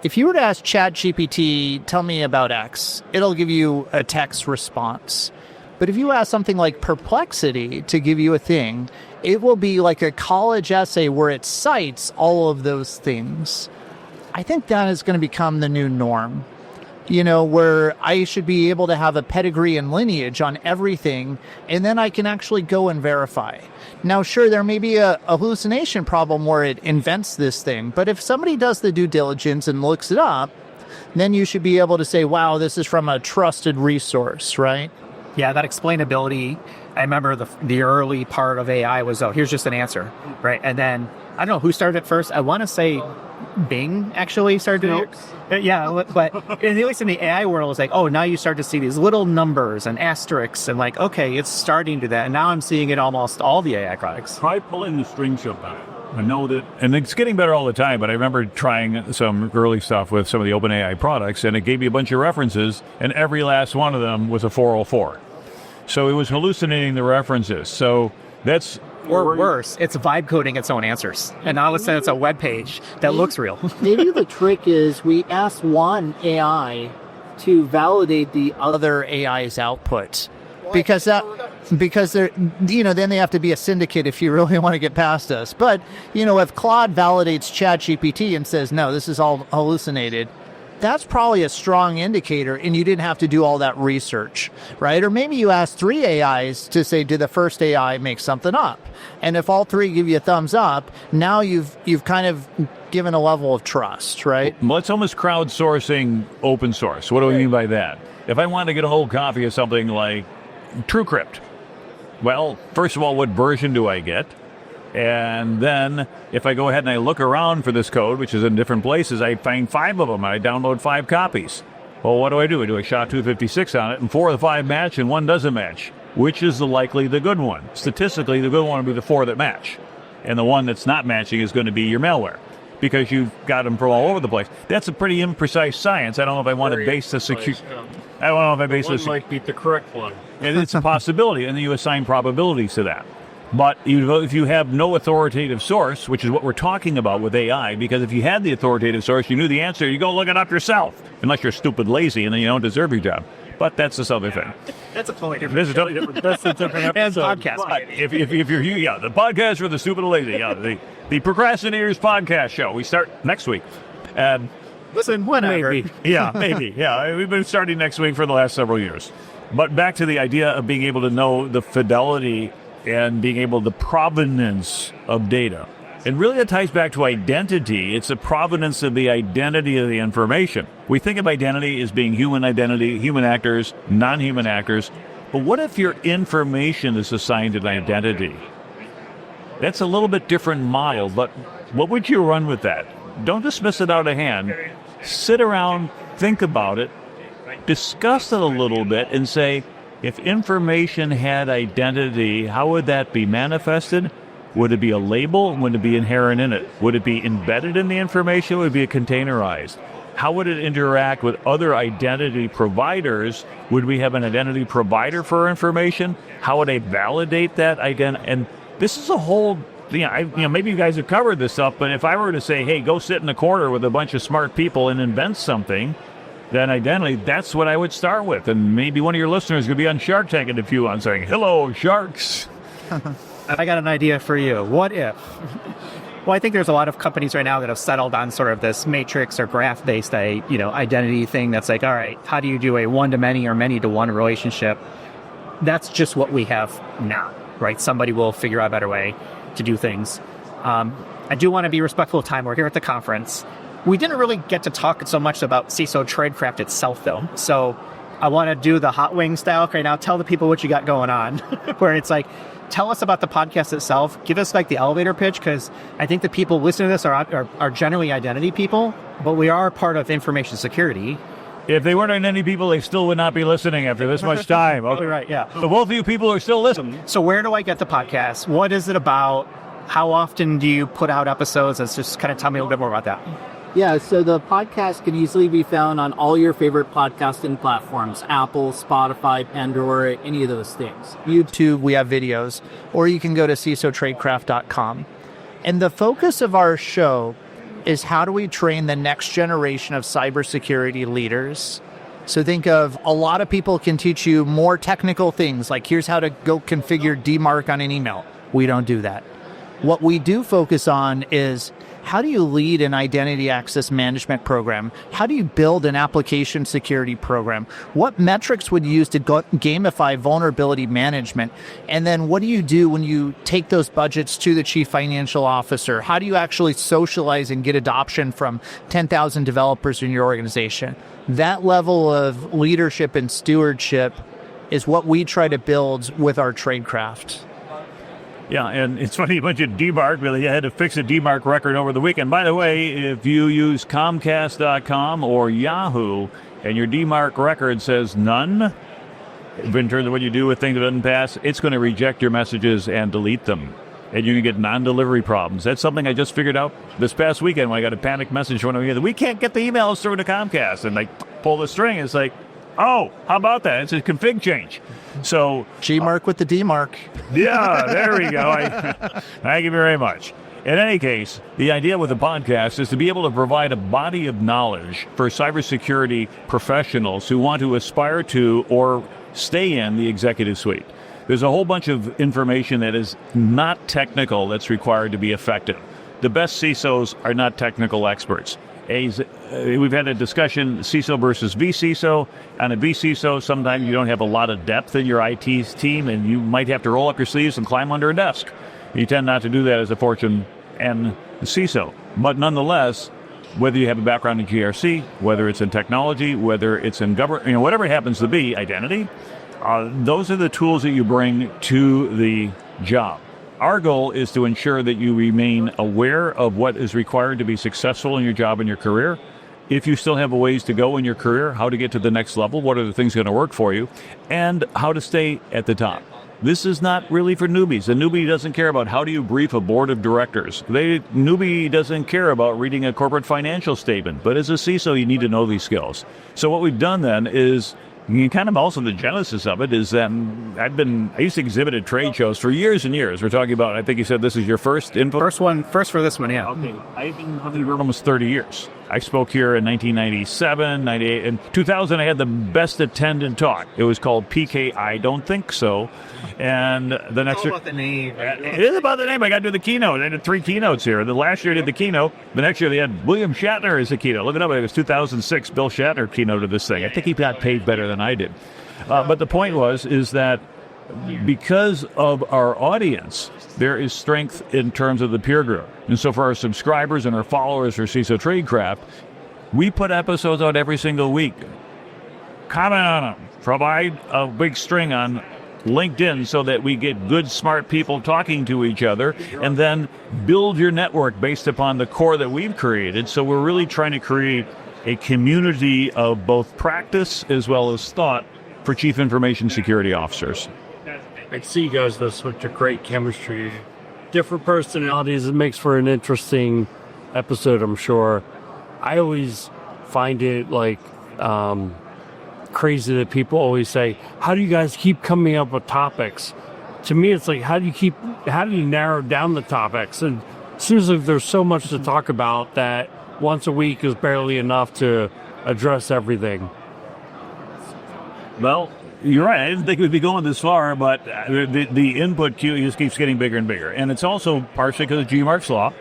If you were to ask ChatGPT, tell me about X, it'll give you a text response. But if you ask something like Perplexity to give you a thing, it will be like a college essay where it cites all of those things. I think that is going to become the new norm. Where I should be able to have a pedigree and lineage on everything, and then I can actually go and verify. Now, sure, there may be a hallucination problem where it invents this thing, but if somebody does the due diligence and looks it up, then you should be able to say, wow, this is from a trusted resource, right? Yeah, that explainability. I remember the early part of AI was, here's just an answer, right? And then, I don't know who started it first. I want to say Bing actually started it. Yeah, but at least in the AI world, it's like, now you start to see these little numbers and asterisks and like, okay, it's starting to that. And now I'm seeing it almost all the AI products. Try pulling the strings up on it. I know that, and it's getting better all the time, but I remember trying some early stuff with some of the OpenAI products, and it gave me a bunch of references, and every last one of them was a 404. So it was hallucinating the references. So that's... Or worse, it's vibe coding its own answers. And all of a sudden it's a web page that looks real. Maybe the trick is we ask one AI to validate the other AI's output. Because they're, then they have to be a syndicate if you really want to get past us. But, if Claude validates ChatGPT and says, no, this is all hallucinated, that's probably a strong indicator, and you didn't have to do all that research, right? Or maybe you ask 3 AIs to say, did the first AI make something up? And if all 3 give you a thumbs up, now you've kind of given a level of trust, right? Well, it's almost crowdsourcing open source. What do I mean by that? If I want to get a whole copy of something like TrueCrypt, well, first of all, what version do I get? And then if I go ahead and I look around for this code, which is in different places, I find 5 of them. I download 5 copies. Well, what do? I do a SHA-256 on it, and 4 of the 5 match, and 1 doesn't match. Which is the good one? Statistically, the good one would be the 4 that match. And the one that's not matching is going to be your malware, because you've got them from all over the place. That's a pretty imprecise science. I don't know if I want to base the security. I don't know if I base this. One might be the correct one. And it's a possibility, and then you assign probabilities to that. But if you have no authoritative source, which is what we're talking about with AI, because if you had the authoritative source, you knew the answer, you go look it up yourself, unless you're stupid lazy, and then you don't deserve your job. But that's this other thing. That's a totally different. This is totally different. That's a different episode. And podcast. But if you're the podcast for the stupid and lazy, the Procrastinators podcast show. We start next week. And listen, whenever. Maybe. Yeah. We've been starting next week for the last several years. But back to the idea of being able to know the fidelity and being able the provenance of data. And really it ties back to identity. It's the provenance of the identity of the information. We think of identity as being human identity, human actors, non-human actors. But what if your information is assigned an identity? That's a little bit different model, but what would you run with that? Don't dismiss it out of hand. Sit around, think about it, discuss it a little bit, and say, if information had identity, how would that be manifested? Would it be a label? Would it be inherent in it? Would it be embedded in the information? Would it be containerized? How would it interact with other identity providers? Would we have an identity provider for information? How would they validate that identity? And this is a whole, maybe you guys have covered this stuff, but if I were to say, hey, go sit in the corner with a bunch of smart people and invent something, then identity, that's what I would start with. And maybe one of your listeners could be on Shark Tank in a few months saying, hello, sharks. I got an idea for you. What if? Well, I think there's a lot of companies right now that have settled on sort of this matrix or graph-based, identity thing that's like, all right, how do you do a one-to-many or many-to-one relationship? that's just what we have now, right? Somebody will figure out a better way to do things. I do want to be respectful of time. We're here at the conference. We didn't really get to talk so much about CISO Tradecraft itself, though. So I want to do the hot wing style right now. Tell the people what you got going on, where it's like, tell us about the podcast itself. Give us like the elevator pitch, because I think the people listening to this are generally identity people, but we are part of information security. If they weren't identity people, they still would not be listening after this much time. Okay. Right, yeah. So both of you people are still listening. So where do I get the podcast? What is it about? How often do you put out episodes? Let's just kind of tell me a little bit more about that. Yeah, so the podcast can easily be found on all your favorite podcasting platforms, Apple, Spotify, Pandora, any of those things. YouTube, we have videos, or you can go to CISOTradecraft.com. And the focus of our show is how do we train the next generation of cybersecurity leaders? So think of a lot of people can teach you more technical things, like here's how to go configure DMARC on an email. We don't do that. What we do focus on is how do you lead an identity access management program? How do you build an application security program? What metrics would you use to gamify vulnerability management? And then what do you do when you take those budgets to the chief financial officer? How do you actually socialize and get adoption from 10,000 developers in your organization? That level of leadership and stewardship is what we try to build with our Tradecraft. Yeah, and it's funny you mentioned DMARC. Really, I had to fix a DMARC record over the weekend. By the way, if you use Comcast.com or Yahoo and your DMARC record says none, in terms of what you do with things that doesn't pass, it's going to reject your messages and delete them. And you can get non-delivery problems. That's something I just figured out this past weekend when I got a panic message from we can't get the emails through to Comcast. And I pull the string. It's like, oh, how about that? It's a config change. So Gmark with the DMARC. Yeah, there we go. Thank you very much. In any case, the idea with the podcast is to be able to provide a body of knowledge for cybersecurity professionals who want to aspire to or stay in the executive suite. There's a whole bunch of information that is not technical that's required to be effective. The best CISOs are not technical experts. We've had a discussion, CISO versus vCISO. On a vCISO, sometimes you don't have a lot of depth in your IT team, and you might have to roll up your sleeves and climb under a desk. You tend not to do that as a Fortune and CISO. But nonetheless, whether you have a background in GRC, whether it's in technology, whether it's in government, whatever it happens to be, identity, those are the tools that you bring to the job. Our goal is to ensure that you remain aware of what is required to be successful in your job and your career. If you still have a ways to go in your career, how to get to the next level, what are the things going to work for you, and how to stay at the top. This is not really for newbies. A newbie doesn't care about how do you brief a board of directors. Newbie doesn't care about reading a corporate financial statement. But as a CISO, you need to know these skills. So what we've done then is, kind of also the genesis of it is that I used to exhibit at trade shows for years and years. We're talking about, I think you said this is your first info? First for this one, yeah. Okay. I've been for almost 30 years. I spoke here in 1997, 98, and 2000 I had the best attended talk. It was called PK I Don't Think So. And the next year... It's all about the name. It is about the name. I got to do the keynote. I did 3 keynotes here. The last year I did the keynote. The next year they had William Shatner as the keynote. Look it up. It was 2006. Bill Shatner keynoted this thing. I think he got paid better than I did. But the point is that because of our audience, there is strength in terms of the peer group. And so for our subscribers and our followers for CISO Tradecraft, we put episodes out every single week. Comment on them. Provide a big string on LinkedIn so that we get good, smart people talking to each other, and then build your network based upon the core that we've created. So we're really trying to create a community of both practice as well as thought for chief information security officers. I see you guys have such a great chemistry. Different personalities, it makes for an interesting episode, I'm sure. I always find it crazy that people always say, how do you guys keep coming up with topics? To me, it's like, how do you narrow down the topics? And seriously, there's so much to talk about that once a week is barely enough to address everything. Well, you're right. I didn't think we'd be going this far, but the input queue just keeps getting bigger and bigger. And it's also partially because of Gmark's law.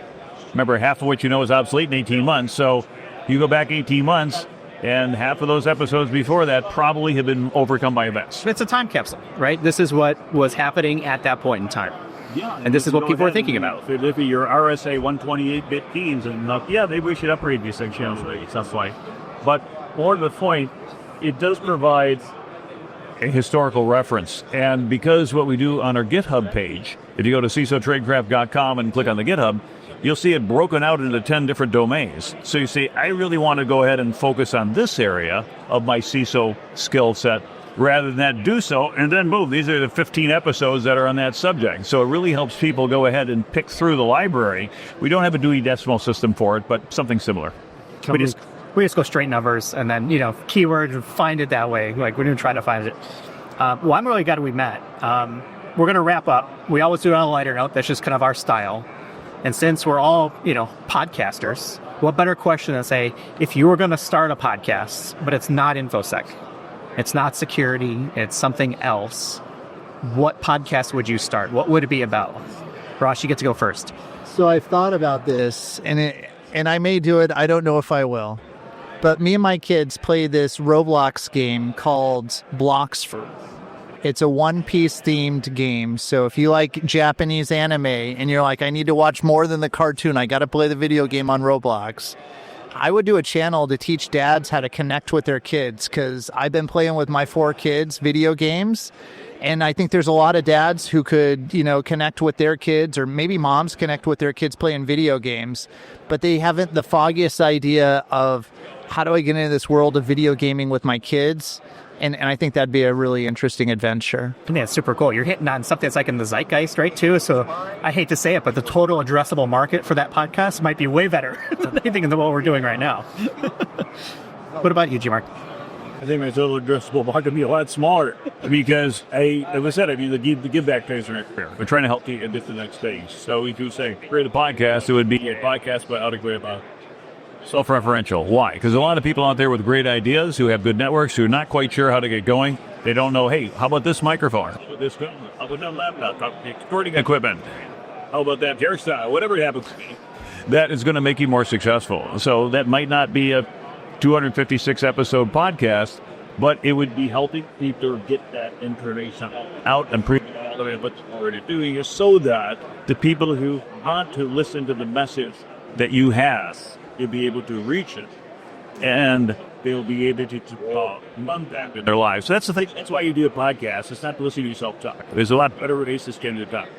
Remember, half of what you know is obsolete in 18 months. So you go back 18 months, And half of those episodes before that probably have been overcome by events. It's a time capsule, right? This is what was happening at that point in time. Yeah, and this is what people are thinking about. If your RSA 128-bit keys, and maybe we should upgrade these things, stuff like. But more to the point, it does provide a historical reference. And because what we do on our GitHub page, if you go to CISOTradecraft.com and click on the GitHub, you'll see it broken out into 10 different domains. So you say, I really want to go ahead and focus on this area of my CISO skill set, rather than that do so, and then boom, these are the 15 episodes that are on that subject. So it really helps people go ahead and pick through the library. We don't have a Dewey Decimal System for it, but something similar. We just go straight numbers and then, keyword, find it that way. Like, we're going to try to find it. Well, I'm really glad we met. We're going to wrap up. We always do it on a lighter note. That's just kind of our style. And since we're all, podcasters, what better question than say, if you were going to start a podcast, but it's not InfoSec, it's not security, it's something else, what podcast would you start? What would it be about? Ross, you get to go first. So I've thought about this, and I may do it. I don't know if I will. But me and my kids play this Roblox game called Bloxfruit. It's a One Piece themed game. So if you like Japanese anime and you're like, I need to watch more than the cartoon, I got to play the video game on Roblox, I would do a channel to teach dads how to connect with their kids, because I've been playing with my 4 kids video games, and I think there's a lot of dads who could, connect with their kids, or maybe moms connect with their kids playing video games, but they haven't the foggiest idea of how do I get into this world of video gaming with my kids. And I think that'd be a really interesting adventure. Yeah, it's super cool. You're hitting on something that's like in the zeitgeist, right, too? So I hate to say it, but the total addressable market for that podcast might be way better than anything in what we're doing right now. What about you, G-Mark? I think my total addressable market could be a lot smaller because, like I said, the give back phase are fair. We're trying to help you get to the next stage. So if you say, create a podcast, it would be a podcast about self-referential. Why? Because a lot of people out there with great ideas who have good networks who are not quite sure how to get going. They don't know, hey, how about this microphone? How about this phone? How about that laptop? How about the recording equipment? How about that hairstyle? Whatever it happens to be. That is going to make you more successful. So that might not be a 256 episode podcast, but it would be helping people get that information out and preview all of it what you're already doing is so that the people who want to listen to the message that you have, you'll be able to reach it, and they'll be able to run that in their lives. So that's the thing. That's why you do a podcast. It's not to listen to yourself talk. There's a lot better ways to skin to talk.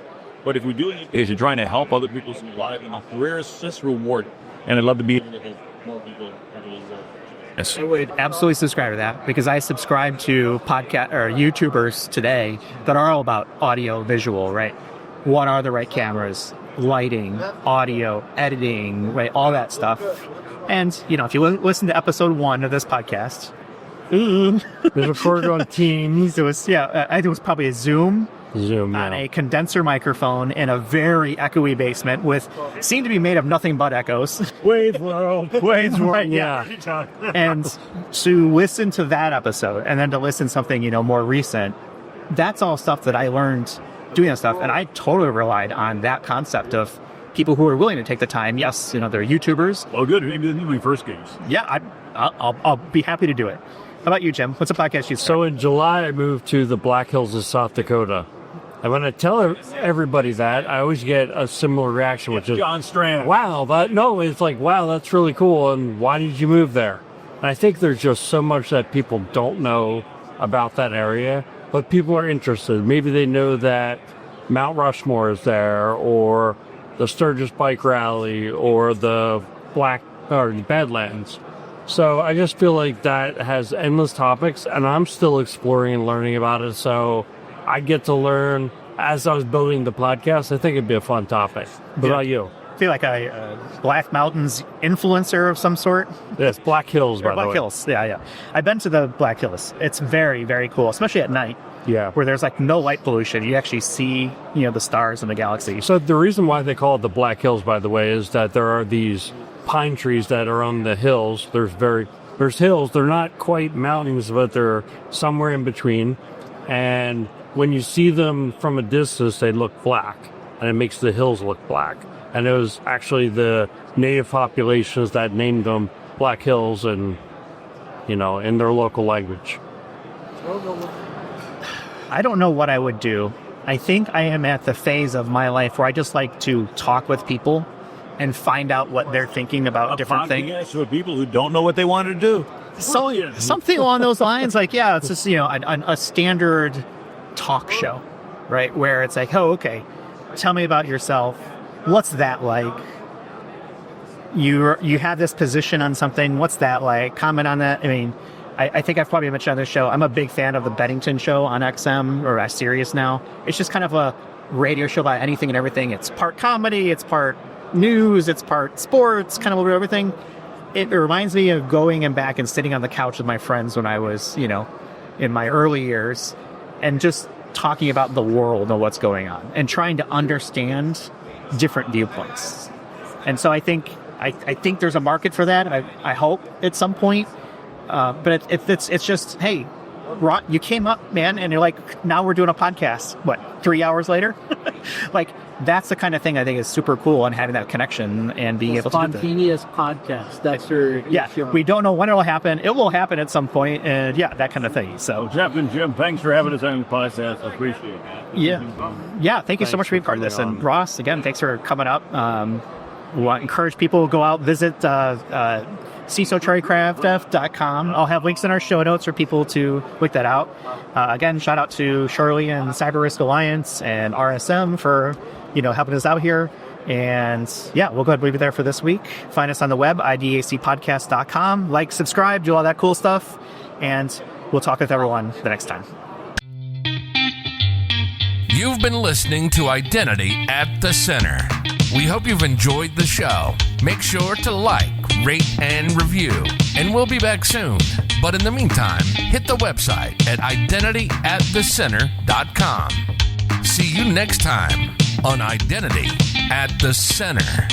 But if we do it, is you're trying to help other people's lives and careers, that's rewarding. And I'd love to be able to help more people. Yes. I would absolutely subscribe to that, because I subscribe to podcast or YouTubers today that are all about audio, visual, right? What are the right cameras? Lighting, audio, editing, right, all that stuff. And, if you listen to episode 1 of this podcast, There's recorded on Teams. it was, I think it was probably a Zoom Zoom, on yeah. a condenser microphone in a very echoey basement with, seemed to be made of nothing but echoes. Wayne's World. Right, yeah. And to listen to that episode and then to listen to something, more recent, that's all stuff that I learned doing that stuff, and I totally relied on that concept of people who are willing to take the time. Yes, they're YouTubers. Well, good. Maybe this is my first case. Yeah, I'll be happy to do it. How about you, Jim? What's a podcast you start? So in July, I moved to the Black Hills of South Dakota. And when I tell everybody that, I always get a similar reaction, which is, John Strand. wow, it's like, wow, that's really cool. And why did you move there? And I think there's just so much that people don't know about that area, but people are interested. Maybe they know that Mount Rushmore is there, or the Sturgis Bike Rally, or the Badlands. So I just feel like that has endless topics, and I'm still exploring and learning about it. So I get to learn as I was building the podcast. I think it'd be a fun topic. What about you? I feel like a Black Mountains influencer of some sort. Yes, Black Hills, by the way. Black Hills, yeah. I've been to the Black Hills. It's very, very cool, especially at night. Yeah. Where there's no light pollution. You actually see, the stars in the galaxy. So the reason why they call it the Black Hills, by the way, is that there are these pine trees that are on the hills. There's hills. They're not quite mountains, but they're somewhere in between. And when you see them from a distance, they look black, and it makes the hills look black. And it was actually the native populations that named them Black Hills, and in their local language. I don't know what I would do. I think I am at the phase of my life where I just like to talk with people and find out what they're thinking about different things. Yes, with people who don't know what they want to do. So something along those lines, like, yeah, it's just, a standard talk show, right? Where it's like, oh, okay, tell me about yourself. What's that like? You have this position on something. What's that like? Comment on that. I mean, I think I've probably mentioned on this show, I'm a big fan of the Bennington show on XM or Sirius now. It's just kind of a radio show about anything and everything. It's part comedy, it's part news, it's part sports, kind of over everything. It reminds me of going and back and sitting on the couch with my friends when I was, in my early years, and just talking about the world and what's going on and trying to understand different viewpoints. And so I think there's a market for that. I hope at some point. But it's just, hey, Ron, you came up, man, and you're like, now we're doing a podcast. What, 3 hours later? Like, that's the kind of thing I think is super cool, and having that connection and being able to do that. Spontaneous podcast. That's your show. We don't know when it'll happen. It will happen at some point, and that kind of thing. So, Jeff and Jim, thanks for having us on the podcast. I appreciate it. Yeah. Thank you so much for being part of this. And Ross, again, thanks for coming up. We'll encourage people to go out, visit CISO Tradecraft.com. I'll have links in our show notes for people to look that out. Again, shout out to Shirley and Cyber Risk Alliance and RSM for helping us out here. And we'll go ahead and leave it there for this week. Find us on the web, idacpodcast.com. Like, subscribe, do all that cool stuff. And we'll talk with everyone the next time. You've been listening to Identity at the Center. We hope you've enjoyed the show. Make sure to like, rate, and review. And we'll be back soon. But in the meantime, hit the website at identityatthecenter.com. See you next time on Identity at the Center.